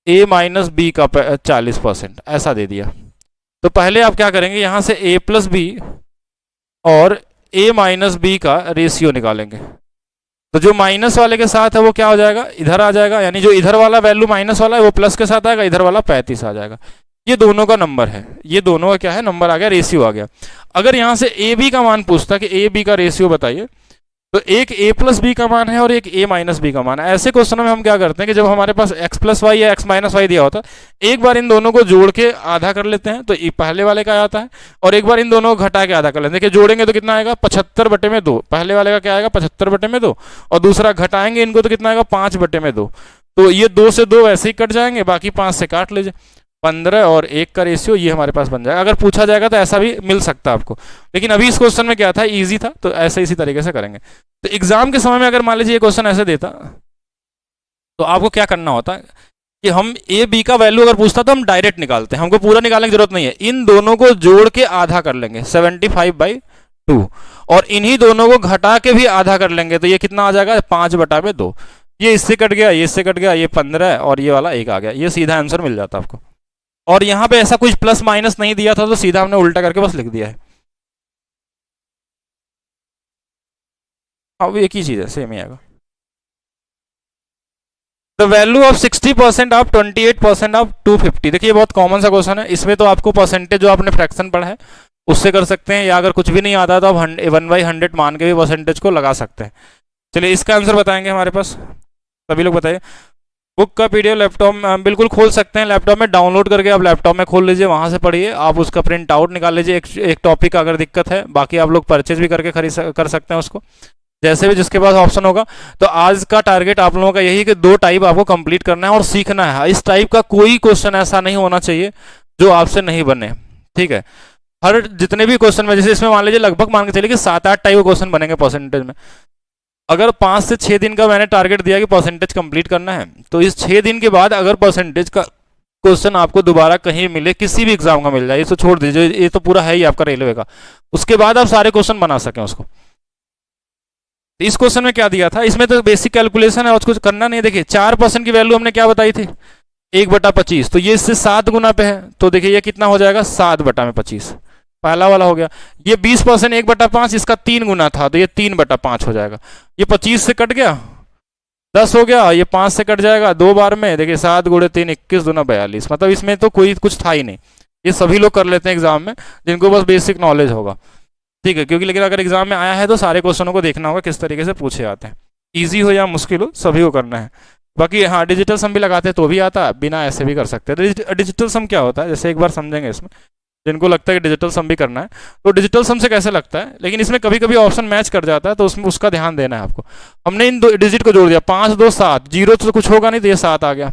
a माइनस बी का 40%, ऐसा दे दिया। तो पहले आप क्या करेंगे, यहां से a प्लस बी और a माइनस बी का रेशियो निकालेंगे, तो जो माइनस वाले के साथ है वो क्या हो जाएगा, इधर आ जाएगा, यानी जो इधर वाला वैल्यू माइनस वाला है वो प्लस के साथ आएगा, इधर वाला 35 आ जाएगा। ये दोनों का नंबर है, ये दोनों का क्या है, नंबर आ गया, रेशियो आ गया। अगर यहां से ए बी का मान पूछता कि ए बी का रेशियो बताइए, तो एक a प्लस बी का मान है और एक a माइनस बी का मान है। ऐसे क्वेश्चनों में हम क्या करते हैं कि जब हमारे पास x प्लस वाई या x माइनस वाई दिया होता है, एक बार इन दोनों को जोड़ के आधा कर लेते हैं तो पहले वाले का आता है, और एक बार इन दोनों को घटा के आधा कर लेते हैं। देखिए जोड़ेंगे तो कितना आएगा 75/2, पहले वाले का क्या आएगा 75/2, और दूसरा घटाएंगे इनको तो कितना आएगा 5/2। तो ये 2 से 2 वैसे ही कट जाएंगे, बाकी 5 से काट लीजिए, 15 और 1 का रेशियो ये हमारे पास बन जाएगा। अगर पूछा जाएगा तो ऐसा भी मिल सकता है आपको, लेकिन अभी इस क्वेश्चन में क्या था, इजी था, तो ऐसे इसी तरीके से करेंगे। तो एग्जाम के समय में अगर मान लीजिए ये क्वेश्चन ऐसे देता तो आपको क्या करना होता है कि हम ए बी का वैल्यू अगर पूछता तो हम डायरेक्ट निकालते हैं, हमको पूरा निकालने की जरूरत नहीं है, इन दोनों को जोड़ के आधा कर लेंगे 75/2, और इन्हीं दोनों को घटा के भी आधा कर लेंगे तो ये कितना आ जाएगा 5/2। ये इससे कट गया, ये इससे कट गया, ये 15 और ये वाला 1 आ गया, ये सीधा आंसर मिल जाता आपको। और यहाँ पे ऐसा कुछ प्लस माइनस नहीं दिया था तो सीधा हमने उल्टा करके बस लिख दिया है। अब एक ही चीज है, सेम ही आएगा। The value of 60% of 28% of 250। देखिए बहुत कॉमन सा क्वेश्चन है, इसमें तो आपको परसेंटेज जो आपने फ्रैक्शन पढ़ा है उससे कर सकते हैं, या अगर कुछ भी नहीं आता तो आप 1/100 मान के भी परसेंटेज को लगा सकते हैं। चलिए इसका आंसर बताएंगे हमारे पास, सभी लोग बताइए। बुक का पीडीएफ लैपटॉप में बिल्कुल खोल सकते हैं, लैपटॉप में डाउनलोड करके आप लैपटॉप में खोल लीजिए, वहां से पढ़िए, आप उसका प्रिंट आउट निकाल लीजिए एक टॉपिक का अगर दिक्कत है, बाकी आप लोग परचेज भी करके कर सकते हैं उसको, जैसे भी जिसके पास ऑप्शन होगा। तो आज का टारगेट आप लोगों का यही कि 2 टाइप आपको कंप्लीट करना है और सीखना है। इस टाइप का कोई क्वेश्चन ऐसा नहीं होना चाहिए जो आपसे नहीं बने, ठीक है। हर जितने भी क्वेश्चन में, जैसे इसमें मान लीजिए लगभग मान के चलिए कि 7-8 टाइप के क्वेश्चन बनेंगे परसेंटेज में। अगर 5 से 6 दिन का मैंने टारगेट दिया कि परसेंटेज कंप्लीट करना है, तो इस 6 दिन के बाद अगर परसेंटेज का क्वेश्चन आपको दोबारा कहीं मिले, किसी भी एग्जाम का मिल जाए, इसको छोड़ दीजिए, ये तो पूरा है ही आपका रेलवे का, उसके बाद आप सारे क्वेश्चन बना सकें उसको। इस क्वेश्चन में क्या दिया था, इसमें तो बेसिक कैलकुलेशन है और कुछ करना नहीं। देखिए 4% की वैल्यू हमने क्या बताई थी 1/25, तो ये इससे 7 गुना पे है, तो देखिए ये कितना हो जाएगा 7/25, पहला वाला हो गया। ये 20% 1/5, इसका 3 गुना था तो ये 3/5 हो जाएगा। ये 25 से कट गया 10 हो गया, ये 5 से कट जाएगा 2 बार में, देखिए 7 × 3 21 दूना 42, मतलब इसमें तो कोई कुछ था ही नहीं। ये सभी लोग कर लेते हैं एग्जाम में जिनको बस बेसिक नॉलेज होगा, ठीक है, क्योंकि लेकिन अगर एग्जाम में आया है तो सारे क्वेश्चनों को देखना होगा किस तरीके से पूछे जाते हैं, ईजी हो या मुश्किल हो सभी को करना है। बाकी हाँ डिजिटल सम भी लगाते हैं तो भी आता है, बिना ऐसे भी कर सकते हैं। डिजिटल सम क्या होता है, जैसे एक बार समझेंगे इसमें, जिनको लगता है कि डिजिटल सम भी करना है तो डिजिटल सम से कैसे लगता है, लेकिन इसमें कभी कभी ऑप्शन मैच कर जाता है तो उसमें उसका ध्यान देना है आपको। हमने इन 2 डिजिट को जोड़ दिया, 5 2 7, 0 तो कुछ होगा नहीं तो ये 7 आ गया,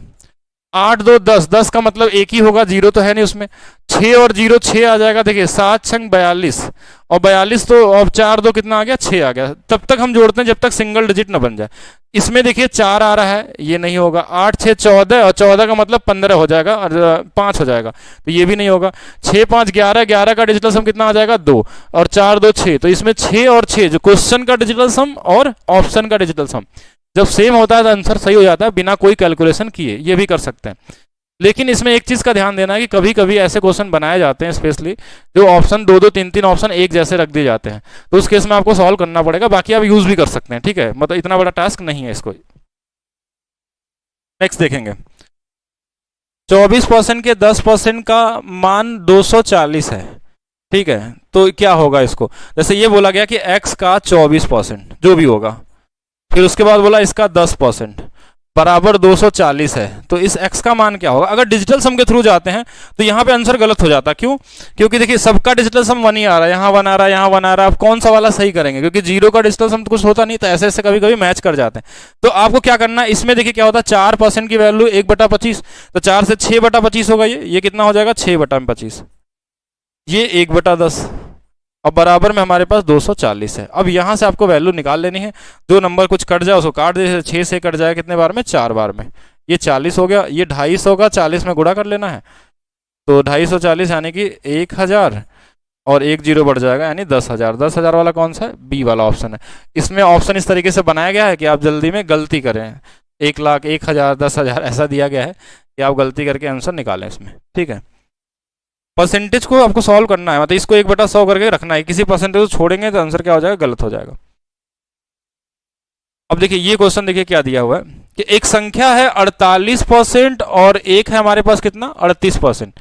8 2 10, 10 का मतलब एक ही होगा, 0 तो है नहीं उसमें, 6 और 0 6 आ जाएगा, देखिए 7 6 42, और 42 तो अब 4 2 कितना आ गया 6 आ गया। तब तक हम जोड़ते हैं जब तक सिंगल डिजिट ना बन जाए। इसमें देखिए 4 आ रहा है, ये नहीं होगा, 8 6 14, और 14 का मतलब 15 हो जाएगा और 5 हो जाएगा, तो ये भी नहीं होगा। 6 5 11, 11 का डिजिटल सम कितना आ जाएगा 2, और 4 2 6, तो इसमें 6 और 6 जो क्वेश्चन का डिजिटल सम और ऑप्शन का डिजिटल सम जब सेम होता है तो आंसर सही हो जाता है बिना कोई कैलकुलेशन किए, ये भी कर सकते हैं। लेकिन इसमें एक चीज का ध्यान देना है कि कभी कभी ऐसे क्वेश्चन बनाए जाते हैं स्पेशली जो ऑप्शन 2 2 3 3 ऑप्शन एक जैसे रख दिए जाते हैं, तो उस केस में आपको सॉल्व करना पड़ेगा, बाकी आप यूज भी कर सकते हैं, ठीक है, मतलब इतना बड़ा टास्क नहीं है इसको। नेक्स्ट देखेंगे 24% के 10% का मान 240 है, ठीक है, तो क्या होगा इसको, जैसे ये बोला गया कि x का 24% जो भी होगा, फिर उसके बाद बोला इसका 10% बराबर 240 है, तो इस x का मान क्या होगा। अगर डिजिटल सम के थ्रू जाते हैं तो यहाँ पे आंसर गलत हो जाता है, क्यों, क्योंकि देखिए सबका डिजिटल सम 1 ही आ रहा है, यहाँ 1 आ रहा है, यहाँ 1 आ रहा है, आप कौन सा वाला सही करेंगे, क्योंकि 0 का डिजिटल सम तो कुछ होता नहीं, तो ऐसे ऐसे कभी कभी मैच कर जाते हैं। तो आपको क्या करना है, इसमें देखिए क्या होता है 4% की वैल्यू 1/25, तो 4 से 6/25 होगा, ये कितना हो जाएगा 6/25, ये 1/10, अब बराबर में हमारे पास 240 है। अब यहाँ से आपको वैल्यू निकाल लेनी है, जो नंबर कुछ कट जाए उसको काट दे, 6 से कट जाए कितने बार में 4 बार में, ये 40 हो गया, ये 250 होगा, 40 में गुणा कर लेना है, तो 250 यानी कि 1000 और 1 0 बढ़ जाएगा यानी 10,000। 10,000 वाला कौन सा है, बी वाला ऑप्शन है। इसमें ऑप्शन इस तरीके से बनाया गया है कि आप जल्दी में गलती करें, 1 लाख 1,000 10,000 ऐसा दिया गया है कि आप गलती करके आंसर निकालें इसमें, ठीक है। परसेंटेज को आपको सॉल्व करना है, मतलब इसको 1/100 करके रखना है, किसी परसेंटेज को छोड़ेंगे तो आंसर क्या हो जाएगा, गलत हो जाएगा। अब देखिए ये क्वेश्चन देखिए क्या दिया हुआ है कि एक संख्या है 48% और एक है हमारे पास कितना 38%।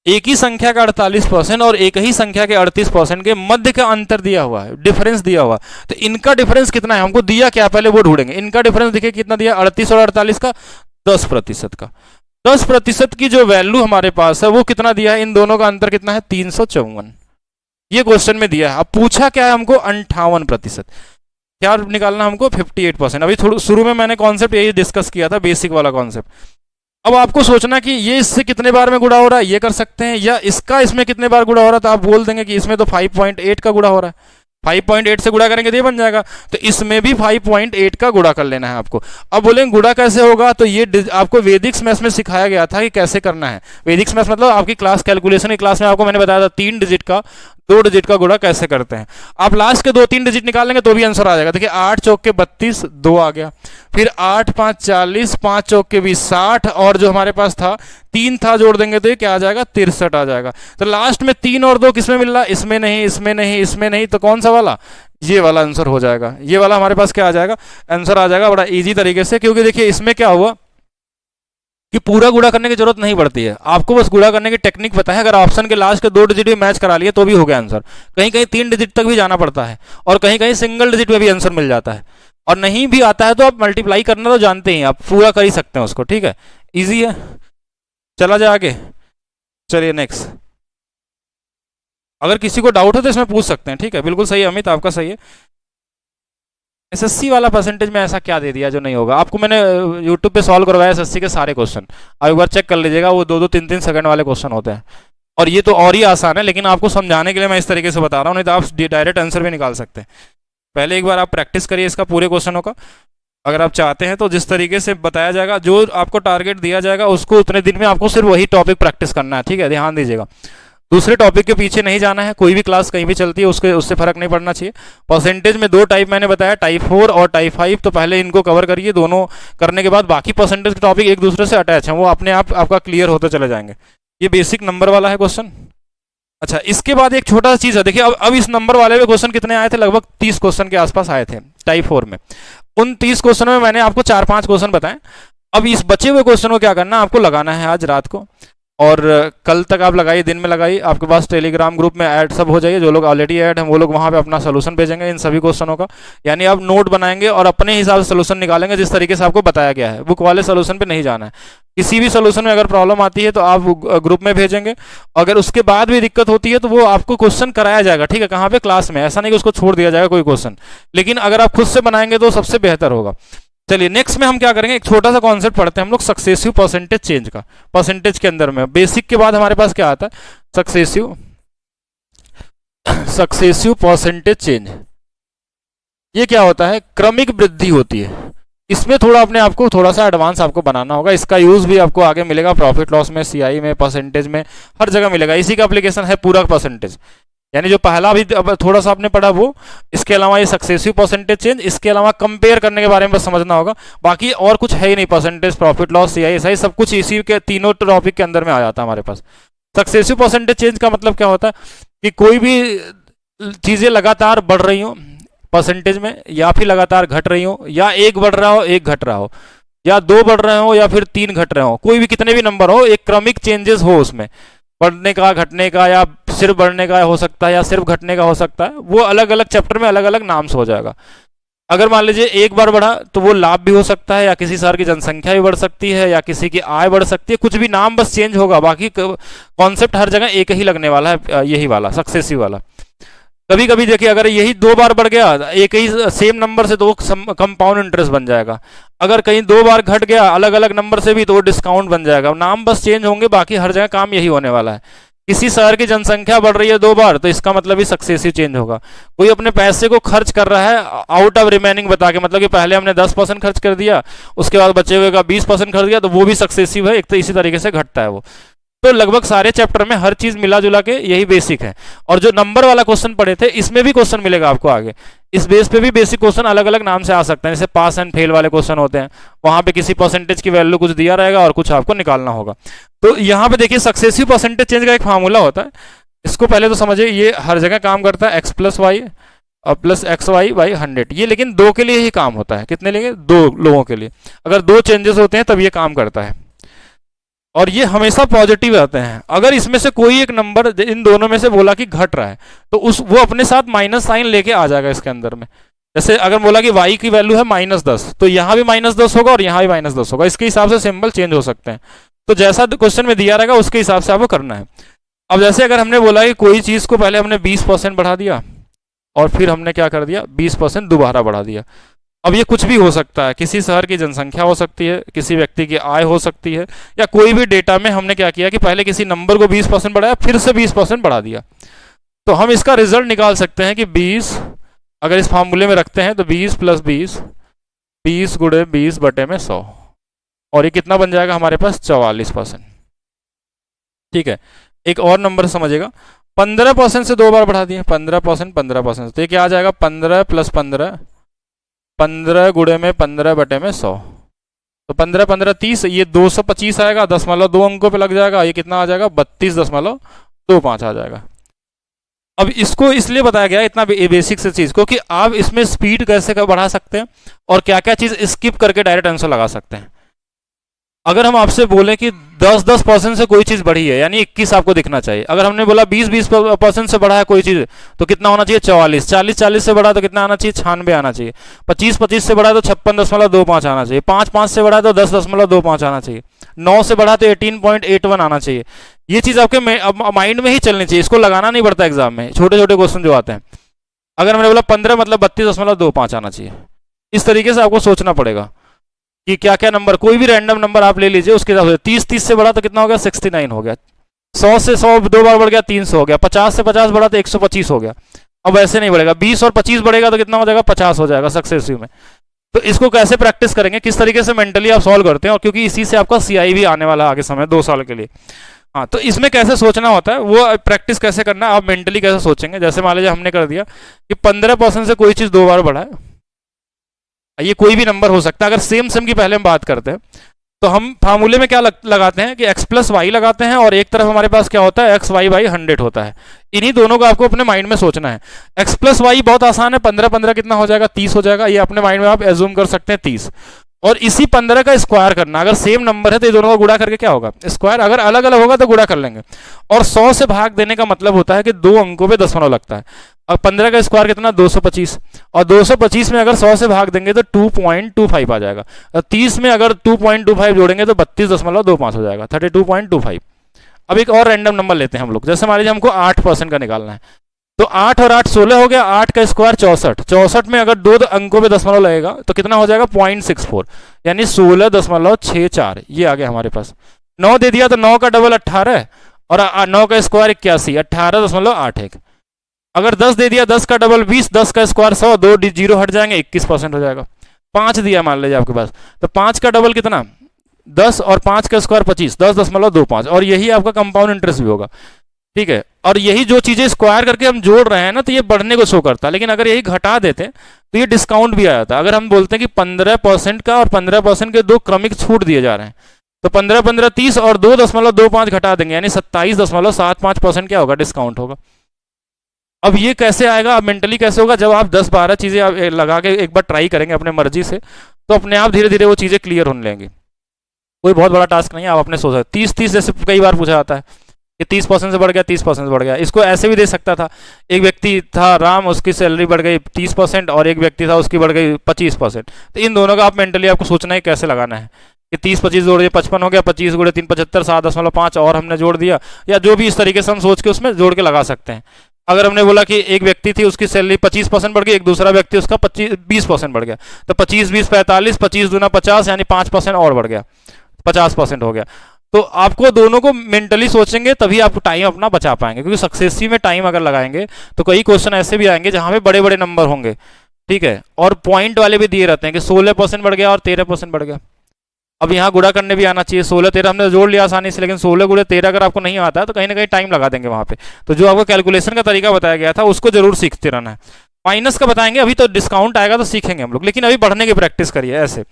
एक ही संख्या का 48% और एक ही संख्या के 38% के मध्य का अंतर दिया हुआ है, डिफरेंस दिया हुआ, तो इनका डिफरेंस कितना है हमको दिया क्या, पहले वो ढूंढेंगे। इनका डिफरेंस देखिए कितना दिया, 38 और 48 का 10% का। 10% की जो वैल्यू हमारे पास है वो कितना दिया है, इन दोनों का अंतर कितना है, 354। ये क्वेश्चन में दिया है। अब पूछा क्या है हमको, 58%। क्या निकालना हमको, 58%। अभी थोड़ा शुरू में मैंने कॉन्सेप्ट यही डिस्कस किया था, बेसिक वाला कॉन्सेप्ट। अब आपको सोचना कि ये इससे कितने बार में गुणा हो रहा है, ये कर सकते हैं, या इसका इसमें कितने बार गुणा हो रहा है, तो आप बोल देंगे कि इसमें तो 5.8 का गुणा हो रहा है, 5.8 से गुणा करेंगे तो ये बन जाएगा, तो इसमें भी 5.8 का गुणा कर लेना है आपको। अब बोलेंगे गुणा कैसे होगा, तो ये आपको वैदिक मैथ्स में सिखाया गया था कि कैसे करना है। वैदिक मैथ्स मतलब आपकी क्लास कैलकुलेशन की क्लास में आपको मैंने बताया था 3 डिजिट का 2 डिजिट का गुणा कैसे करते हैं। आप लास्ट के 2-3 डिजिट निकालेंगे तो भी आंसर आ जाएगा। देखिए 8 चौक के 32, 2 आ गया, फिर 8 5 40, 5 चौक के 20 60, और जो हमारे पास था 3 था, जोड़ देंगे तो ये क्या आ जाएगा, 63 आ जाएगा। तो लास्ट में 3 और 2 किसमें मिल रहा है, इसमें नहीं, इसमें नहीं, इसमें नहीं, तो कौन सा वाला, ये वाला आंसर हो जाएगा। ये वाला हमारे पास क्या आ जाएगा, आंसर आ जाएगा बड़ा इजी तरीके से। क्योंकि देखिए इसमें क्या हुआ कि पूरा गुणा करने की जरूरत नहीं पड़ती है, आपको बस गुणा करने की टेक्निक पता है। अगर ऑप्शन के लास्ट के 2 डिजिट भी मैच करा लिए तो भी हो गया आंसर। कहीं कहीं 3 डिजिट तक भी जाना पड़ता है, और कहीं कहीं सिंगल डिजिट में भी आंसर मिल जाता है। और नहीं भी आता है तो आप मल्टीप्लाई करना तो जानते हैं, आप पूरा कर ही सकते हैं उसको, ठीक है, ईजी है। चला जाए आगे, चलिए नेक्स्ट। अगर किसी को डाउट हो तो इसमें पूछ सकते हैं, ठीक है, बिल्कुल सही है अमित, आपका सही है। एसएससी वाला परसेंटेज में ऐसा क्या दे दिया जो नहीं होगा, आपको मैंने यूट्यूब पे सॉल्व करवाया एसएससी के सारे क्वेश्चन, आप एक बार चेक कर लीजिएगा, वो 2-2 3-3 सेकंड वाले क्वेश्चन होते हैं। और ये तो और ही आसान है, लेकिन आपको समझाने के लिए मैं इस तरीके से बता रहा हूँ, नहीं तो आप डायरेक्ट आंसर भी निकाल सकते हैं। पहले एक बार आप प्रैक्टिस करिए इसका पूरे क्वेश्चनों का, अगर आप चाहते हैं तो जिस तरीके से बताया जाएगा, जो आपको टारगेट दिया जाएगा उसको उतने दिन में आपको सिर्फ वही टॉपिक प्रैक्टिस करना है, ठीक है, ध्यान दीजिएगा। दूसरे टॉपिक के पीछे नहीं जाना है, कोई भी क्लास कहीं भी चलती है उससे फर्क नहीं पड़ना चाहिए। परसेंटेज में 2 टाइप मैंने बताया, टाइप 4 और टाइप 5, तो पहले इनको कवर करिए, दोनों करने के बाद बाकी परसेंटेज के टॉपिक एक दूसरे से अटैच हैं, वो अपने आप आपका क्लियर होते चले जाएंगे। ये बेसिक नंबर वाला है क्वेश्चन। अच्छा, इसके बाद एक छोटा सा चीज़ है, देखिए अब इस नंबर वाले में क्वेश्चन कितने आए थे, लगभग 30 क्वेश्चन के आसपास आए थे टाइप 4 में। उन 30 क्वेश्चनों में मैंने आपको 4-5 क्वेश्चन बताए। अब इस बचे हुए क्वेश्चन को क्या करना, आपको लगाना है आज रात को, और कल तक आप लगाइए, दिन में लगाइए। आपके पास टेलीग्राम ग्रुप में ऐड सब हो जाइए, जो लोग ऑलरेडी ऐड हैं वो लोग वहाँ पे अपना सोल्यूशन भेजेंगे इन सभी क्वेश्चनों का, यानी आप नोट बनाएंगे और अपने हिसाब से सोल्यूशन निकालेंगे जिस तरीके से आपको बताया गया है। बुक वाले सोल्यूशन पे नहीं जाना है। किसी भी सोल्यूशन में अगर प्रॉब्लम आती है तो आप ग्रुप में भेजेंगे, अगर उसके बाद भी दिक्कत होती है तो वो आपको क्वेश्चन कराया जाएगा, ठीक है, कहाँ पे, क्लास में। ऐसा नहीं कि उसको छोड़ दिया जाएगा कोई क्वेश्चन, लेकिन अगर आप खुद से बनाएंगे तो सबसे बेहतर होगा। चलिए नेक्स्ट में हम क्या करेंगे, एक छोटा सा कॉन्सेप्ट पढ़ते हैं हम लोग, सक्सेसिव परसेंटेज चेंज का। परसेंटेज के अंदर में बेसिक के बाद हमारे पास क्या आता है, सक्सेसिव परसेंटेज चेंज। ये क्या होता है, क्रमिक वृद्धि होती है। इसमें थोड़ा अपने आप को थोड़ा सा एडवांस आपको बनाना होगा। इसका यूज भी आपको आगे मिलेगा, प्रॉफिट लॉस में, सीआई में, परसेंटेज में, हर जगह मिलेगा। इसी का एप्लीकेशन है पूरा परसेंटेज, यानी जो पहला अभी अब थोड़ा सा आपने पढ़ा वो, इसके अलावा ये सक्सेसिव परसेंटेज चेंज, इसके अलावा कंपेयर करने के बारे में बस समझना होगा, बाकी और कुछ है ही नहीं। Percentage, profit loss, CI, SI सब कुछ इसी के तीनों टॉपिक के अंदर में आ जाता है हमारे पास। सक्सेसिव परसेंटेज चेंज का मतलब क्या होता है कि कोई भी चीज़ें लगातार बढ़ रही हो परसेंटेज में, या फिर लगातार घट रही हो, या एक बढ़ रहा हो एक घट रहा हो, या 2 बढ़ रहे हो या फिर 3 घट रहे हो, कोई भी कितने भी नंबर हो, एक क्रमिक चेंजेस हो उसमें, बढ़ने का, घटने का, या सिर्फ बढ़ने का हो सकता है या सिर्फ घटने का हो सकता है, वो अलग अलग चैप्टर में अलग अलग नाम से हो जाएगा। अगर मान लीजिए एक बार बढ़ा तो वो लाभ भी हो सकता है, या किसी शहर की जनसंख्या भी बढ़ सकती है, या किसी की आय बढ़ सकती है, कुछ भी नाम बस चेंज होगा, बाकी कॉन्सेप्ट हर जगह एक ही लगने वाला है, यही वाला सक्सेसिव वाला। कभी कभी देखिए अगर यही 2 बार बढ़ गया एक ही सेम नंबर से, तो कंपाउंड इंटरेस्ट बन जाएगा। अगर कहीं 2 बार घट गया अलग अलग नंबर से भी, तो डिस्काउंट बन जाएगा। नाम बस चेंज होंगे, बाकी हर जगह काम यही होने वाला है। किसी शहर की जनसंख्या बढ़ रही है 2 बार, तो इसका मतलब ही सक्सेसिव चेंज होगा। कोई अपने पैसे को खर्च कर रहा है आउट ऑफ रिमेनिंग बता के, मतलब कि पहले हमने 10% खर्च कर दिया, उसके बाद बचे हुए का 20% खर्च दिया, तो वो भी सक्सेसिव है एक, तो इसी तरीके से घटता है वो। तो लगभग सारे चैप्टर में हर चीज मिला जुला के यही बेसिक है। और जो नंबर वाला क्वेश्चन पढ़े थे, इसमें भी क्वेश्चन मिलेगा आपको आगे, इस बेस पे भी बेसिक क्वेश्चन अलग अलग नाम से आ सकते हैं। जैसे पास एंड फेल वाले क्वेश्चन होते हैं, वहां पे किसी परसेंटेज की वैल्यू कुछ दिया रहेगा और कुछ आपको निकालना होगा। तो यहाँ पे देखिए सक्सेसिव परसेंटेज चेंज का एक फार्मूला होता है, इसको पहले तो समझिए। ये हर जगह काम करता है, x + y प्लस XY/100। ये लेकिन 2 के लिए ही काम होता है। कितने लिए? 2 लोगों के लिए। अगर 2 चेंजेस होते हैं तब ये काम करता है। और ये हमेशा पॉजिटिव रहते हैं। अगर इसमें से कोई एक नंबर इन दोनों में से बोला कि घट रहा है तो वो अपने साथ माइनस साइन लेके आ जाएगा इसके अंदर में। जैसे अगर बोला कि y की वैल्यू है -10 तो यहाँ भी -10 होगा और यहाँ भी -10 होगा, इसके हिसाब से सिंबल चेंज हो सकते हैं। तो जैसा क्वेश्चन में दिया रहेगा उसके हिसाब से आपको करना है। अब जैसे अगर हमने बोला कि कोई चीज़ को पहले हमने 20% बढ़ा दिया और फिर हमने क्या कर दिया 20% दोबारा बढ़ा दिया। अब ये कुछ भी हो सकता है, किसी शहर की जनसंख्या हो सकती है, किसी व्यक्ति की आय हो सकती है, या कोई भी डेटा में हमने क्या किया कि पहले किसी नंबर को 20% बढ़ाया फिर से 20% बढ़ा दिया। तो हम इसका रिजल्ट निकाल सकते हैं कि 20 अगर इस फार्मूले में रखते हैं तो 20 + 20 20 × 20/100 और ये कितना बन जाएगा हमारे पास 44%। ठीक है, एक और नंबर समझिएगा, 15% से 2 बार बढ़ा दिए, 15% 15%, तो ये क्या आ जाएगा 15 + 15 15 × 15/100 तो 15 15 30, ये 225 आएगा, 0.2 अंकों पे लग जाएगा, ये कितना आ जाएगा 32.25 आ जाएगा। अब इसको इसलिए बताया गया इतना बेसिक से चीज को कि आप इसमें स्पीड कैसे बढ़ा सकते हैं और क्या क्या चीज स्किप करके डायरेक्ट आंसर लगा सकते हैं। अगर हम आपसे बोले कि 10% से कोई चीज बढ़ी है यानी 21 आपको दिखना चाहिए। अगर हमने बोला 20% से बढ़ा है कोई चीज तो कितना होना चाहिए 44, 40 से बढ़ा तो कितना आना चाहिए 96 आना चाहिए, 25 से बढ़ा तो 56.25 आना चाहिए, 5 से बढ़ा तो 10.25 आना चाहिए, 9 से बढ़ा तो 18.81 आना चाहिए। ये चीज आपके माइंड में ही चलनी चाहिए, इसको लगाना नहीं पड़ता एग्जाम में, छोटे छोटे क्वेश्चन जो आते हैं। अगर हमने बोला 15 मतलब 32.25 आना चाहिए, इस तरीके से आपको सोचना पड़ेगा कि क्या क्या नंबर, कोई भी रैंडम नंबर आप ले लीजिए उसके हिसाब से। 30 से बढ़ा तो कितना हो गया 69 हो गया, 100 से 100 2 बार बढ़ गया 300 हो गया, 50 से 50 बढ़ा तो 125 हो गया। अब ऐसे नहीं बढ़ेगा, 20 और 25 बढ़ेगा तो कितना हो जाएगा 50 हो जाएगा सक्सेसिव में। तो इसको कैसे प्रैक्टिस करेंगे, किस तरीके से मेंटली आप सॉल्व करते हैं, और क्योंकि इसी से आपका CI भी आने वाला आगे समय 2 साल के लिए। हाँ, तो इसमें कैसे सोचना होता है वो प्रैक्टिस कैसे करना है, आप मेंटली कैसे सोचेंगे। जैसे मान लीजिए हमने कर दिया कि 15% से कोई चीज 2 बार बढ़ा है, ये कोई भी नंबर हो सकता है। अगर सेम की पहले हम बात करते हैं तो हम फार्मूले में क्या लगाते हैं कि x + y लगाते हैं और एक तरफ हमारे पास क्या होता है x/100 होता है। इन्हीं दोनों को आपको अपने माइंड में सोचना है। x + y बहुत आसान है, 15 15 कितना हो जाएगा 30 हो जाएगा, ये अपने माइंड में आप एज्यूम कर सकते हैं 30। और इसी 15 का स्क्वायर करना, अगर सेम नंबर है तो ये दोनों का गुणा करके क्या होगा स्क्वायर, अगर अलग अलग होगा तो गुणा कर लेंगे। और 100 से भाग देने का मतलब होता है कि 2 अंकों पे दशमलव लगता है। अब 15 का स्क्वायर कितना 225, और 225 में अगर 100 से भाग देंगे तो 2.25 आ जाएगा। 30 में अगर 2.25 जोड़ेंगे तो 32.25 हो जाएगा, 32.25। अब एक और रैंडम नंबर लेते हैं हम लोग, जैसे मान लीजिए हमको 8% का निकालना है, तो 8 और 8 16 हो गया, 8 का स्क्वायर 64, 64 में अगर 2 अंकों पे दशमलव लगेगा तो कितना हो जाएगा 0.64 यानी 16.64, ये आ गया हमारे पास। 9 दे दिया तो 9 का डबल 18 और 9 का स्क्वायर 81, 18.81। अगर 10 दे दिया 10 का डबल 20, 10 का स्क्वायर 100, 2 जीरो हट जाएंगे 21% हो जाएगा। 5 दिया मान लीजिए आपके पास, तो 5 का डबल कितना 10 और 5 का स्क्वायर 25, 10.25, और यही आपका कंपाउंड इंटरेस्ट भी होगा। ठीक है, और यही जो चीजें स्क्वायर करके हम जोड़ रहे हैं ना तो ये बढ़ने को शो करता है, लेकिन अगर यही घटा देते तो ये डिस्काउंट भी आ जाता है। अगर हम बोलते हैं कि 15% का और 15% के 2 क्रमिक छूट दिए जा रहे हैं तो 15 15 30 और 2.25 घटा देंगे यानी 27.75% क्या होगा डिस्काउंट होगा। अब ये कैसे आएगा, अब मेंटली कैसे होगा, जब आप 10-12 चीजें आप लगा के एक बार ट्राई करेंगे अपने मर्जी से तो अपने आप धीरे धीरे वो चीजें क्लियर होने लगेंगी। कोई बहुत बड़ा टास्क नहीं है, आप अपने सोच सकते। 30-30 जैसे कई बार पूछा जाता है कि 30% से बढ़ गया 30% से बढ़ गया, इसको ऐसे भी दे सकता था। एक व्यक्ति था राम, उसकी सैलरी बढ़ गई 30% और एक व्यक्ति था उसकी बढ़ गई 25%। तो इन दोनों का आप मेंटली आपको सोचना है कैसे लगाना है कि 30-25 जोड़ दिए 55 हो गया, 25 × 3 75, 7.5 और हमने जोड़ दिया, या जो भी इस तरीके से हम सोच के उसमें जोड़ के लगा सकते हैं। अगर हमने बोला कि एक व्यक्ति थी उसकी सैलरी 25% बढ़ गई, एक दूसरा व्यक्ति उसका 20% बढ़ गया, तो 25 20 45, 25 दूना 50 यानी 5% और बढ़ गया, 50% हो गया। तो आपको दोनों को मेंटली सोचेंगे तभी आप टाइम अपना बचा पाएंगे, क्योंकि सक्सेसिव में टाइम अगर लगाएंगे तो कई क्वेश्चन ऐसे भी आएंगे जहां पे बड़े बड़े नंबर होंगे। ठीक है, और पॉइंट वाले भी दिए रहते हैं कि 16% बढ़ गया और 13% बढ़ गया। अब यहाँ गुणा करने भी आना चाहिए, 16-13 हमने जोड़ लिया आसानी से, लेकिन 16 × 13 अगर आपको नहीं आता है तो कहीं ना कहीं टाइम लगा देंगे वहां पे। तो जो आपको कैलकुलेशन का तरीका बताया गया था उसको जरूर सीखते रहना है। माइनस का बताएंगे, अभी तो डिस्काउंट आएगा तो सीखेंगे हम लोग, लेकिन अभी बढ़ने की प्रैक्टिस करिए। ऐसे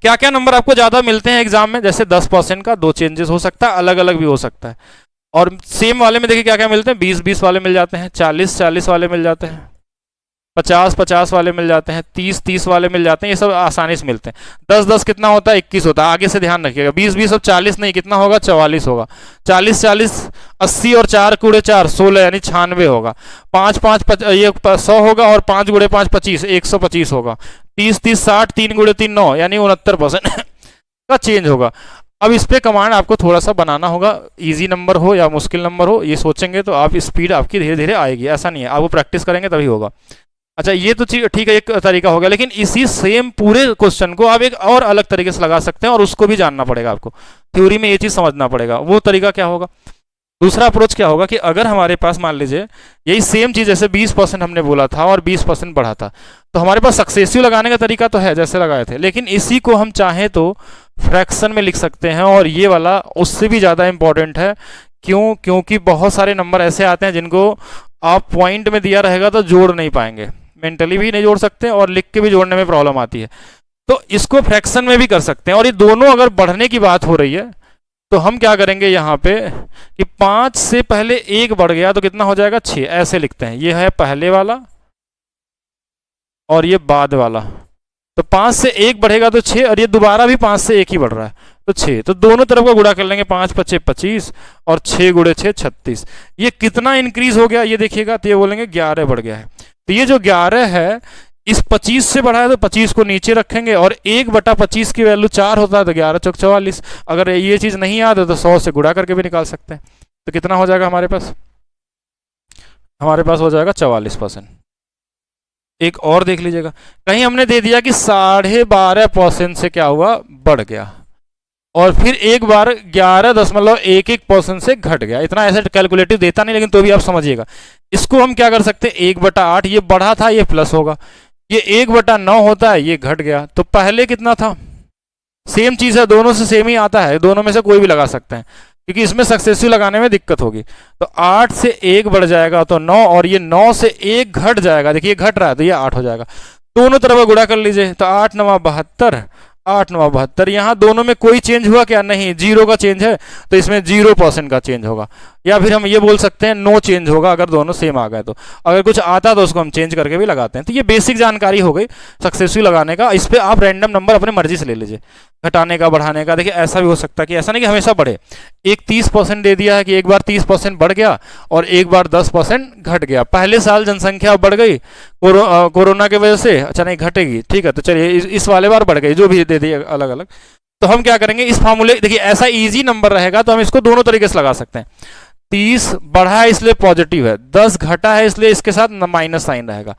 क्या क्या नंबर आपको ज्यादा मिलते हैं एग्जाम में, जैसे 10% का 2 चेंजेस हो सकता है, अलग अलग भी हो सकता है। और सेम वाले में देखिए क्या क्या मिलते हैं, 20-20 वाले मिल जाते हैं, 40-40 वाले मिल जाते हैं, 50-50 वाले मिल जाते हैं, 30-30 वाले मिल जाते हैं, ये सब आसानी से मिलते हैं। 10-10 कितना होता है? 21 होता है। आगे से ध्यान रखिएगा। 20-20 और 40 नहीं, कितना होगा? 44 होगा। 40-40 80 और 4 × 4 16 यानी 96 होगा। 5-5 ये 100 होगा और 5 × 5 25 125 होगा। 30-30 60 3 × 3 9 यानी 69% का चेंज होगा। अब इस पे कमांड आपको थोड़ा सा बनाना होगा, इजी नंबर हो या मुश्किल नंबर हो, ये सोचेंगे तो आप स्पीड आपकी धीरे धीरे आएगी, ऐसा नहीं है, आपको प्रैक्टिस करेंगे तभी होगा। अच्छा ये तो ठीक है, एक तरीका हो गया, लेकिन इसी सेम पूरे क्वेश्चन को आप एक और अलग तरीके से लगा सकते हैं और उसको भी जानना पड़ेगा आपको, थ्योरी में ये चीज समझना पड़ेगा। वो तरीका क्या होगा? दूसरा अप्रोच क्या होगा कि अगर हमारे पास मान लीजिए यही सेम चीज जैसे 20% हमने बोला था और 20% बढ़ा था, तो हमारे पास सक्सेसिव लगाने का तरीका तो है जैसे लगाए थे, लेकिन इसी को हम चाहें तो फ्रैक्शन में लिख सकते हैं और ये वाला उससे भी ज्यादा इंपॉर्टेंट है। क्यों? क्योंकि बहुत सारे नंबर ऐसे आते हैं जिनको आप पॉइंट में दिया रहेगा तो जोड़ नहीं पाएंगे, मेंटली भी नहीं जोड़ सकते और लिख के भी जोड़ने में प्रॉब्लम आती है। तो इसको फ्रैक्शन में भी कर सकते हैं, और ये दोनों अगर बढ़ने की बात हो रही है तो हम क्या करेंगे यहाँ पे कि 5 से पहले 1 बढ़ गया तो कितना हो जाएगा? 6, ऐसे लिखते हैं। ये है पहले वाला और ये बाद वाला, तो 5 से 1 बढ़ेगा तो 6, और ये दोबारा भी 5 से 1 ही बढ़ रहा है तो 6, तो दोनों तरफ का गुणा कर लेंगे। 5 × 5 = 25 और 6 × 6 = 36। ये कितना इंक्रीज हो गया ये देखिएगा, तो ये बोलेंगे 11 बढ़ गया है। तो ये जो 11 है इस 25 से बढ़ा है तो 25 को नीचे रखेंगे, और 1/25 की वैल्यू 4 होता है तो 11 × 4 = 44। अगर ये चीज नहीं याद है तो 100 से गुणा करके भी निकाल सकते हैं। तो कितना हो जाएगा हमारे पास? हमारे पास हो जाएगा 44%। एक और देख लीजिएगा, कहीं हमने दे दिया कि 12.5% से क्या हुआ? बढ़ गया, और फिर एक बार 11.11% से घट गया। इतना ऐसे कैलकुलेटिव देता नहीं, लेकिन तो भी आप समझिएगा। इसको हम क्या कर सकते हैं? 1/8, ये बढ़ा था ये प्लस होगा, ये 1/9 होता है ये घट गया। तो पहले कितना था? सेम चीज है, दोनों से सेम ही आता है, दोनों में से कोई भी लगा सकते हैं, क्योंकि इसमें सक्सेसिव लगाने में दिक्कत होगी। तो 8 से 1 बढ़ जाएगा तो 9, और ये 9 से 1 घट जाएगा, देखिए घट रहा है तो ये 8 हो जाएगा। दोनों तरफ गुणा कर लीजिए, तो 8 × 9 = 72, 8 × 9 = 72। यहाँ दोनों में कोई चेंज हुआ क्या? नहीं, 0 का चेंज है तो इसमें 0% का चेंज होगा, या फिर हम ये बोल सकते हैं नो चेंज होगा अगर दोनों सेम आ गए तो। अगर कुछ आता तो उसको हम चेंज करके भी लगाते हैं। तो ये बेसिक जानकारी हो गई सक्सेसिव लगाने का। इस पर आप रैंडम नंबर अपने मर्जी से ले लीजिए, घटाने का बढ़ाने का। देखिए ऐसा भी हो सकता है कि ऐसा नहीं कि हमेशा बढ़े, एक 30% दे दिया है कि एक बार 30% बढ़ गया और एक बार 10% घट गया। पहले साल जनसंख्या बढ़ गई कोरोना की वजह से, अच्छा नहीं घटेगी, ठीक है, तो चलिए इस वाले बार बढ़ गई, जो भी दे दिए अलग अलग। तो हम क्या करेंगे इस फार्मूले, देखिए ऐसा इजी नंबर रहेगा तो हम इसको दोनों तरीके से लगा सकते हैं। 30 बढ़ा है इसलिए पॉजिटिव है, 10 घटा है इसलिए इसके साथ माइनस साइन रहेगा।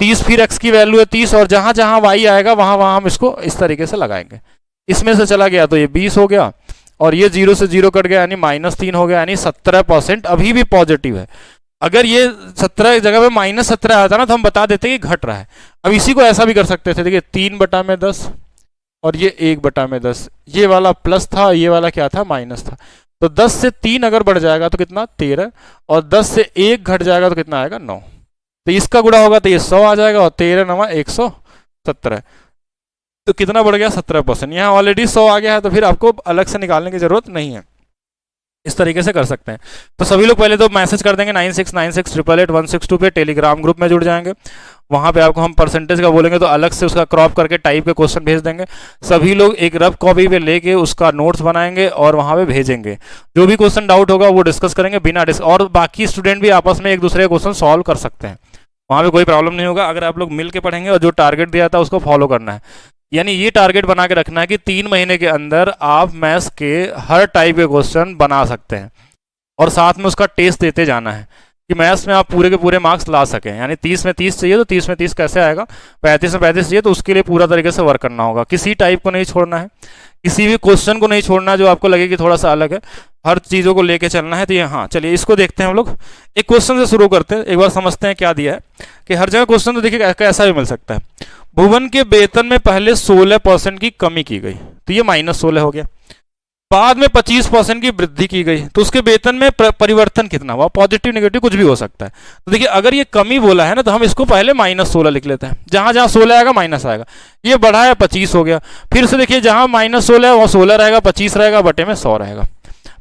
30 फिर x की वैल्यू है 30, और जहां जहां y आएगा वहां वहां हम इसको इस तरीके से लगाएंगे। इसमें से चला गया तो ये 20 हो गया, और ये 0 से 0 कट गया यानी -3 हो गया, यानी 17% अभी भी पॉजिटिव है। अगर ये 17 जगह पे -17 आता ना तो हम बता देते कि घट रहा है। अब इसी को ऐसा भी कर सकते थे, देखिए 3/10 और ये 1/10, ये वाला प्लस था, ये वाला क्या था? माइनस था। तो 10 से 3 अगर बढ़ जाएगा तो कितना? 13, और 10 से 1 घट जाएगा तो कितना आएगा? 9। तो इसका गुणा होगा तो ये 100 आ जाएगा, और 13 × 9 = 117। तो कितना बढ़ गया? 17%। यहाँ ऑलरेडी 100 आ गया है तो फिर आपको अलग से निकालने की जरूरत नहीं है, इस तरीके से कर सकते हैं। तो सभी लोग पहले तो मैसेज कर देंगे 9696888162 पे, टेलीग्राम ग्रुप में जुड़ जाएंगे। वहां पे आपको हम परसेंटेज का बोलेंगे तो अलग से उसका क्रॉप करके टाइप के क्वेश्चन भेज देंगे। सभी लोग एक रफ कॉपी पे लेके उसका नोट्स बनाएंगे और वहां पे भेजेंगे। जो भी क्वेश्चन डाउट होगा वो डिस्कस करेंगे बिना और बाकी स्टूडेंट भी आपस में एक दूसरे के क्वेश्चन सॉल्व कर सकते हैं, वहां पे कोई प्रॉब्लम नहीं होगा। अगर आप लोग मिल के पढ़ेंगे और जो टारगेट दिया था उसको फॉलो करना है, यानी ये टारगेट बना के रखना है कि 3 महीने के अंदर आप मैथ्स के हर टाइप के क्वेश्चन बना सकते हैं, और साथ में उसका टेस्ट देते जाना है कि मैथ्स में आप पूरे के पूरे मार्क्स ला सकें। यानी 30 में 30 चाहिए तो 30 में 30 कैसे आएगा, 35 में 35 चाहिए तो उसके लिए पूरा तरीके से वर्क करना होगा। किसी टाइप को नहीं छोड़ना है, किसी भी क्वेश्चन को नहीं छोड़ना जो आपको लगे कि थोड़ा सा अलग है, हर चीज़ों को लेके चलना है। तो ये हाँ चलिए इसको देखते हैं हम लोग, एक क्वेश्चन से शुरू करते हैं, एक बार समझते हैं क्या दिया है। कि हर जगह क्वेश्चन तो देखिए कैसा भी मिल सकता है। भुवन के वेतन में पहले 16% की कमी की गई, तो ये -16 हो गया। बाद में 25% की वृद्धि की गई, तो उसके वेतन में परिवर्तन कितना हुआ? पॉजिटिव नेगेटिव कुछ भी हो सकता है। तो देखिए अगर ये कमी बोला है ना तो हम इसको पहले -16 लिख लेते हैं, जहां जहां 16 आएगा माइनस आएगा। ये बढ़ा है 25 हो गया, फिर से देखिए जहां -16 है वहां 16 रहेगा, 25 रहेगा, बटे में 100 रहेगा।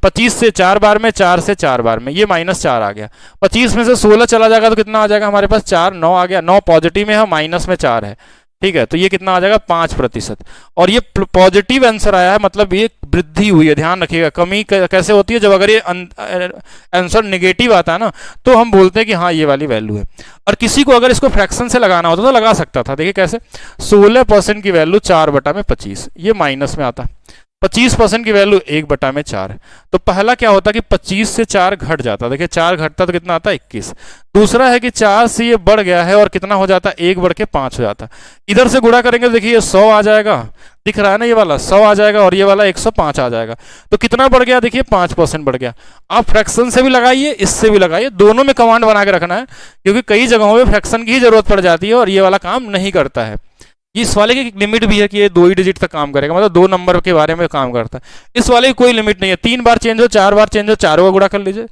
25 से 4 बार में, 4 से 4 बार में, ये -4 आ गया। 25 में से 16 चला जाएगा तो कितना आ जाएगा हमारे पास 4, 9 आ गया। 9 पॉजिटिव में है, माइनस में 4 है, ठीक है, तो ये कितना आ जाएगा 5%। और ये पॉजिटिव आंसर आया है, मतलब ये वृद्धि हुई है। ध्यान रखिएगा, कमी कैसे होती है, जब अगर ये आंसर नेगेटिव आता है ना तो हम बोलते हैं कि हाँ ये वाली वैल्यू है। और किसी को अगर इसको फ्रैक्शन से लगाना होता तो लगा सकता था। देखिए कैसे, 16% की वैल्यू 4/25, ये माइनस में आता। 25% की वैल्यू 1/4 है। तो पहला क्या होता कि 25 से 4 घट जाता, देखिए 4 घटता तो कितना आता है 21। दूसरा है कि 4 से ये बढ़ गया है और कितना हो जाता है 1 बढ़ के 5 हो जाता। इधर से गुणा करेंगे तो देखिए 100 आ जाएगा, दिख रहा है ना, ये वाला 100 आ जाएगा और ये वाला 105 आ जाएगा। तो कितना बढ़ गया, देखिए 5% बढ़ गया। आप फ्रैक्शन से भी लगाइए, इससे भी लगाइए, दोनों में कमांड बना के रखना है, क्योंकि कई जगहों में फ्रैक्शन की ही जरूरत पड़ जाती है और ये वाला काम नहीं करता है। इस वाले की लिमिट भी है कि ये 2 ही डिजिट तक काम करेगा, मतलब 2 नंबर के बारे में काम करता है। इस वाले की कोई लिमिट नहीं है, 3 बार चेंज हो, 4 बार चेंज हो, चारों का गुणा कर लीजिए,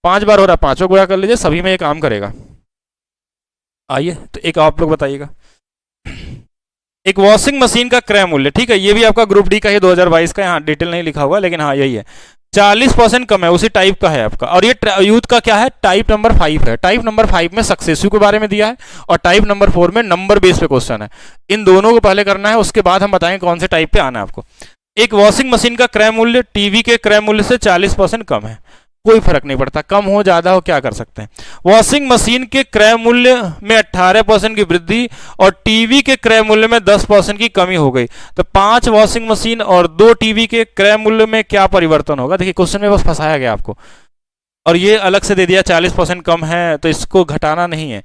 5 बार हो रहा है 5 का गुणा कर लीजिए, सभी में ये काम करेगा। आइए तो एक आप लोग बताइएगा, एक वॉशिंग मशीन का क्रय मूल्य, ठीक है, ये भी आपका ग्रुप डी का ही 2022 का, यहाँ डिटेल नहीं लिखा हुआ, लेकिन हाँ यही है, 40% कम है, उसी टाइप का है आपका। और ये यूथ का क्या है, टाइप नंबर 5 है। टाइप नंबर 5 में सक्सेसिव के बारे में दिया है और टाइप नंबर 4 में नंबर बेस पे क्वेश्चन है। इन दोनों को पहले करना है, उसके बाद हम बताएंगे कौन से टाइप पे आना है आपको। एक वॉशिंग मशीन का क्रय मूल्य टीवी के क्रय मूल्य से 40% कम है, कोई फर्क नहीं पड़ता, कम हो ज्यादा हो क्या कर सकते हैं। वॉशिंग मशीन के क्रय मूल्य में 18% की वृद्धि और टीवी के क्रय मूल्य में 10% की कमी हो गई। तो 5 वॉशिंग मशीन और 2 टीवी के क्रय मूल्य में क्या परिवर्तन होगा। देखिए क्वेश्चन में बस फंसाया गया आपको, और ये अलग से दे दिया 40% कम है, तो इसको घटाना नहीं है।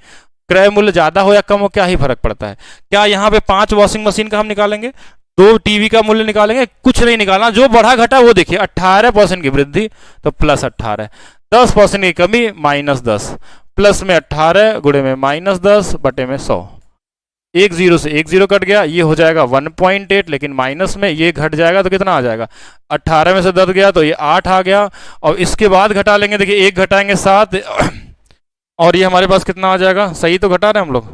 क्रय मूल्य ज्यादा हो या कम हो क्या ही फर्क पड़ता है। क्या यहाँ पे 5 वॉशिंग मशीन का हम निकालेंगे, 2 टीवी का मूल्य निकालेंगे, कुछ नहीं निकालना, जो बढ़ा घटा वो देखिए। 18% की वृद्धि तो +18, 10% की कमी -10, प्लस में 18 गुणे में -10 बटे में 100। 1 0 से 1 0 कट गया, ये हो जाएगा 1.8, लेकिन माइनस में ये घट जाएगा तो कितना आ जाएगा, 18 में से 10 गया तो ये 8 आ गया। और इसके बाद घटा लेंगे, देखिए 1 घटाएंगे 7 और ये हमारे पास कितना आ जाएगा, सही तो घटा रहे हैं हम लोग,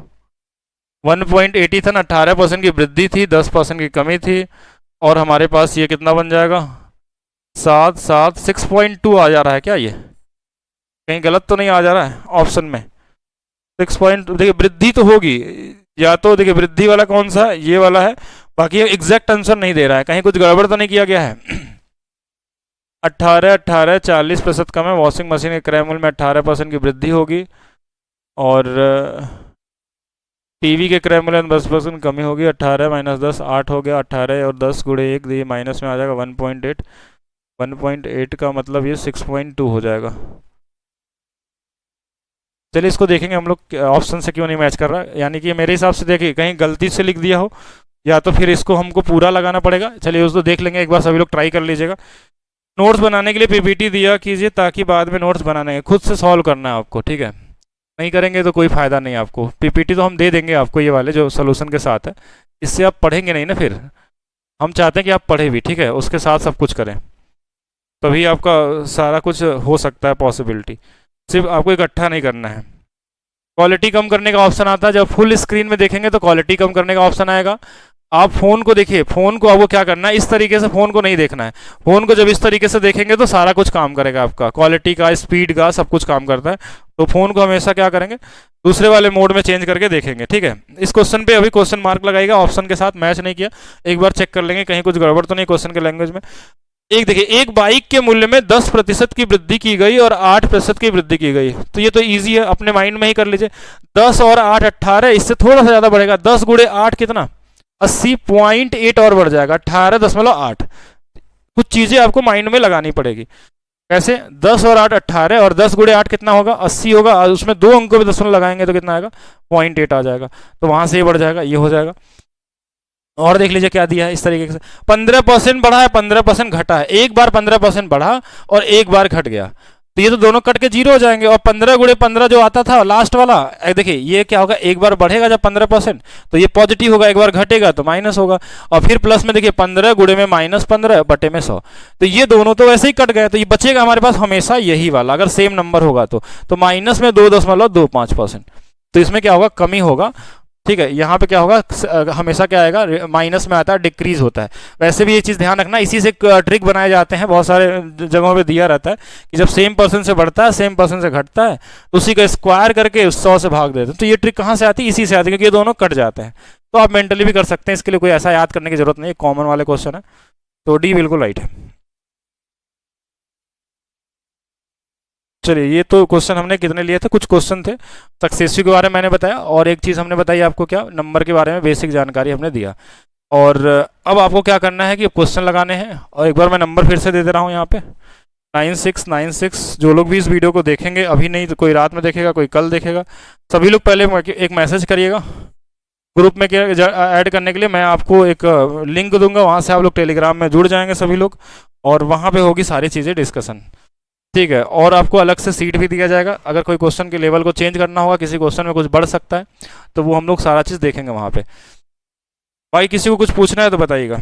1.80 था ना, 18% की वृद्धि थी, 10% की कमी थी, और हमारे पास ये कितना बन जाएगा 7 7 6.2 आ जा रहा है। क्या ये कहीं गलत तो नहीं आ जा रहा है ऑप्शन में, 6. देखिए वृद्धि तो होगी, या तो देखिए वृद्धि वाला कौन सा है, ये वाला है, बाकी एग्जैक्ट आंसर नहीं दे रहा है, कहीं कुछ गड़बड़ तो नहीं किया गया है। 18 40% कम है, वॉशिंग मशीन के क्रय मूल्य में 18% की वृद्धि होगी और टीवी के क्रय मूल्य में 10% कमी होगी। 18 - 10 8 हो गया, 18 और 10 गुणे 1 ये माइनस में आ जाएगा 1.8, 1.8 का मतलब ये 6.2 हो जाएगा। चलिए इसको देखेंगे हम लोग ऑप्शन से क्यों नहीं मैच कर रहा, यानी कि मेरे हिसाब से देखिए कहीं गलती से लिख दिया हो, या तो फिर इसको हमको पूरा लगाना पड़ेगा। चलिए उसको देख लेंगे एक बार, सभी लोग ट्राई कर लीजिएगा। नोट्स बनाने के लिए पीपीटी दिया कीजिए, ताकि बाद में नोट्स बनाने के खुद से सॉल्व करना है आपको, ठीक है, नहीं करेंगे तो कोई फायदा नहीं आपको। पीपीटी तो हम दे देंगे आपको, ये वाले जो सोल्यूशन के साथ है, इससे आप पढ़ेंगे नहीं ना, फिर हम चाहते हैं कि आप पढ़े भी, ठीक है, उसके साथ सब कुछ करें, तभी आपका सारा कुछ हो सकता है पॉसिबिलिटी, सिर्फ आपको इकट्ठा नहीं करना है। क्वालिटी कम करने का ऑप्शन आता है, जब फुल स्क्रीन में देखेंगे तो क्वालिटी कम करने का ऑप्शन आएगा। आप फोन को देखिए, फोन को आपको क्या करना है, इस तरीके से फोन को नहीं देखना है। फोन को जब इस तरीके से देखेंगे तो सारा कुछ काम करेगा आपका, क्वालिटी का, स्पीड का, सब कुछ काम करता है। तो फोन को हमेशा क्या करेंगे, दूसरे वाले मोड में चेंज करके देखेंगे, ठीक है। इस क्वेश्चन पे अभी क्वेश्चन मार्क लगाएगा, ऑप्शन के साथ मैच नहीं किया, एक बार चेक कर लेंगे कहीं कुछ गड़बड़ तो नहीं क्वेश्चन के लैंग्वेज में। एक देखिए, एक बाइक के मूल्य में 10% की वृद्धि की गई और 8% की वृद्धि की गई, तो ये तो इजी है, अपने माइंड में ही कर लीजिए। 10 और 8 18, इससे थोड़ा सा ज्यादा बढ़ेगा, 10 गुणे 8 कितना 80.8 और बढ़ जाएगा 18.8। कुछ चीजें आपको माइंड में लगानी पड़ेगी। कैसे, 10 और 8 18 और 10 गुणे 8 कितना होगा 80 होगा, उसमें 2 अंकों पे दशमलव लगाएंगे तो कितना आएगा 0.8 आ जाएगा, तो वहां से ये बढ़ जाएगा, ये हो जाएगा। और देख लीजिए क्या दिया है इस तरीके से, 15% बढ़ा है, 15% घटा है, एक बार 15% बढ़ा और एक बार घट गया, तो ये तो दोनों कट के 0 हो जाएंगे। और 15 गुणे 15 जो आता था लास्ट वाला, देखिए ये क्या होगा, एक बार बढ़ेगा जब 15% तो ये पॉजिटिव होगा, एक बार घटेगा तो माइनस होगा, और फिर प्लस में देखिए 15 गुणे में -15 बटे में 100, तो ये दोनों तो वैसे ही कट गए, तो ये बचेगा हमारे पास हमेशा यही वाला, अगर सेम नंबर होगा तो माइनस में 2.25%, तो इसमें क्या होगा, कमी होगा। ठीक है, यहाँ पे क्या होगा, हमेशा क्या आएगा, माइनस में आता है, डिक्रीज होता है। वैसे भी ये चीज़ ध्यान रखना, इसी से ट्रिक बनाए जाते हैं, बहुत सारे जगहों पे दिया रहता है कि जब सेम पर्सन से बढ़ता है सेम पर्सन से घटता है तो उसी का स्क्वायर करके 100 से भाग देते हैं। तो ये ट्रिक कहाँ से आती है, इसी से आती है, क्योंकि ये दोनों कट जाते हैं। तो आप मेंटली भी कर सकते हैं, इसके लिए कोई ऐसा याद करने की जरूरत नहीं है, कॉमन वाले क्वेश्चन है। तो डी बिल्कुल राइट है। चलिए, ये तो क्वेश्चन हमने कितने लिए थे, कुछ क्वेश्चन थे। सक्सेसिव के बारे में मैंने बताया, और एक चीज़ हमने बताई आपको, क्या नंबर के बारे में बेसिक जानकारी हमने दिया। और अब आपको क्या करना है कि क्वेश्चन लगाने हैं, और एक बार मैं नंबर फिर से दे दे रहा हूँ यहाँ पे 9696। जो लोग भी इस वीडियो को देखेंगे, अभी नहीं तो कोई रात में देखेगा, कोई कल देखेगा, सभी लोग पहले एक मैसेज करिएगा ग्रुप में ऐड करने के लिए। मैं आपको एक लिंक दूंगा, वहाँ से आप लोग टेलीग्राम में जुड़ जाएंगे सभी लोग, और वहाँ पे होगी सारी चीज़ें डिस्कशन। ठीक है, और आपको अलग से सीट भी दिया जाएगा, अगर कोई क्वेश्चन के लेवल को चेंज करना होगा, किसी क्वेश्चन में कुछ बढ़ सकता है, तो वो हम लोग सारा चीज़ देखेंगे वहाँ पे। भाई किसी को कुछ पूछना है तो बताइएगा।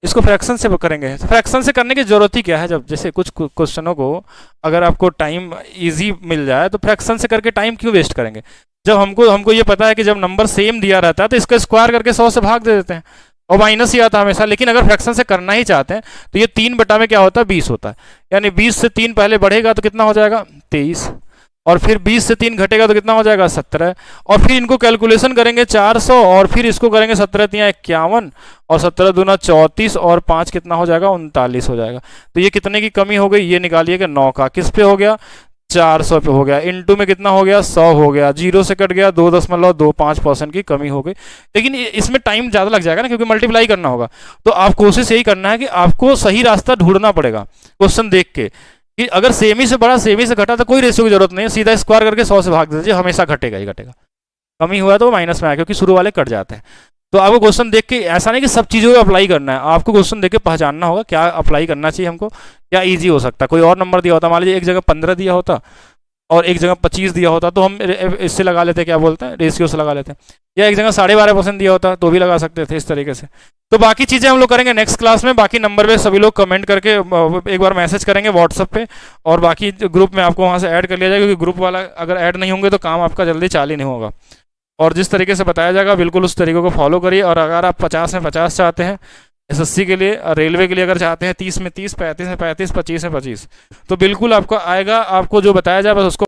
इसको फ्रैक्शन से करेंगे, फ्रैक्शन से करने की जरूरत ही क्या है, जब जैसे कुछ क्वेश्चनों को अगर आपको टाइम इजी मिल जाए तो फ्रैक्शन से करके टाइम क्यों वेस्ट करेंगे। जब हमको ये पता है कि जब नंबर सेम दिया रहता है तो इसका स्क्वायर करके 100 से भाग दे देते हैं, और माइनस ही आता है हमेशा। लेकिन अगर फ्रैक्शन से करना ही चाहते हैं तो ये 3 बटा में क्या होता है, 20 होता है, यानी 20 से 3 पहले बढ़ेगा तो कितना हो जाएगा, 23, और फिर 20 से 3 घटेगा तो कितना हो जाएगा, 17, और फिर इनको कैलकुलेशन करेंगे 400, और फिर इसको करेंगे 17 तिया 51, और 17 दूना 34, और 5 कितना हो जाएगा, 39 हो जाएगा। तो ये कितने की कमी हो गई, ये निकालिएगा 9 का, किस पे हो गया, 400 पे हो गया, इनटू में कितना हो गया, 100 हो गया, जीरो से कट गया, 2.25% की कमी हो गई। लेकिन इसमें टाइम ज़्यादा लग जाएगा ना, क्योंकि मल्टीप्लाई करना होगा। तो आप कोशिश यही करना है कि आपको सही रास्ता ढूंढना पड़ेगा क्वेश्चन देख के, कि अगर सेम ही से बड़ा सेम ही से घटा तो कोई रेशियो की जरूरत नहीं है, सीधा स्क्वायर करके 100 से भाग दीजिए, हमेशा घटेगा ही घटेगा। कमी हुआ तो माइनस में आया, क्योंकि शुरू वाले कट जाते हैं। तो आपको क्वेश्चन देख के, ऐसा नहीं कि सब चीज़ों को अप्लाई करना है, आपको क्वेश्चन देख के पहचानना होगा क्या अप्लाई करना चाहिए हमको, क्या ईजी हो सकता है। कोई और नंबर दिया होता, मान लीजिए एक जगह 15 दिया होता और एक जगह 25 दिया होता, तो हम इससे लगा लेते, क्या बोलते हैं, रेशियो से लगा लेते हैं, या एक जगह 12.5% दिया होता तो भी लगा सकते थे, इस तरीके से। तो बाकी चीज़ें हम लोग करेंगे नेक्स्ट क्लास में। बाकी नंबर पे सभी लोग कमेंट करके एक बार मैसेज करेंगे व्हाट्सअप पे, और बाकी ग्रुप में आपको वहाँ से ऐड कर लिया जाएगा, क्योंकि ग्रुप वाला अगर ऐड नहीं होंगे तो काम आपका जल्दी चालू नहीं होगा। और जिस तरीके से बताया जाएगा बिल्कुल उस तरीके को फॉलो करिए। और अगर आप 50 में 50 चाहते हैं एसएससी के लिए, रेलवे के लिए अगर चाहते हैं 30 में 30, 35 में 35, 25 में 25, तो बिल्कुल आपको आएगा। आपको जो बताया जाए बस उसको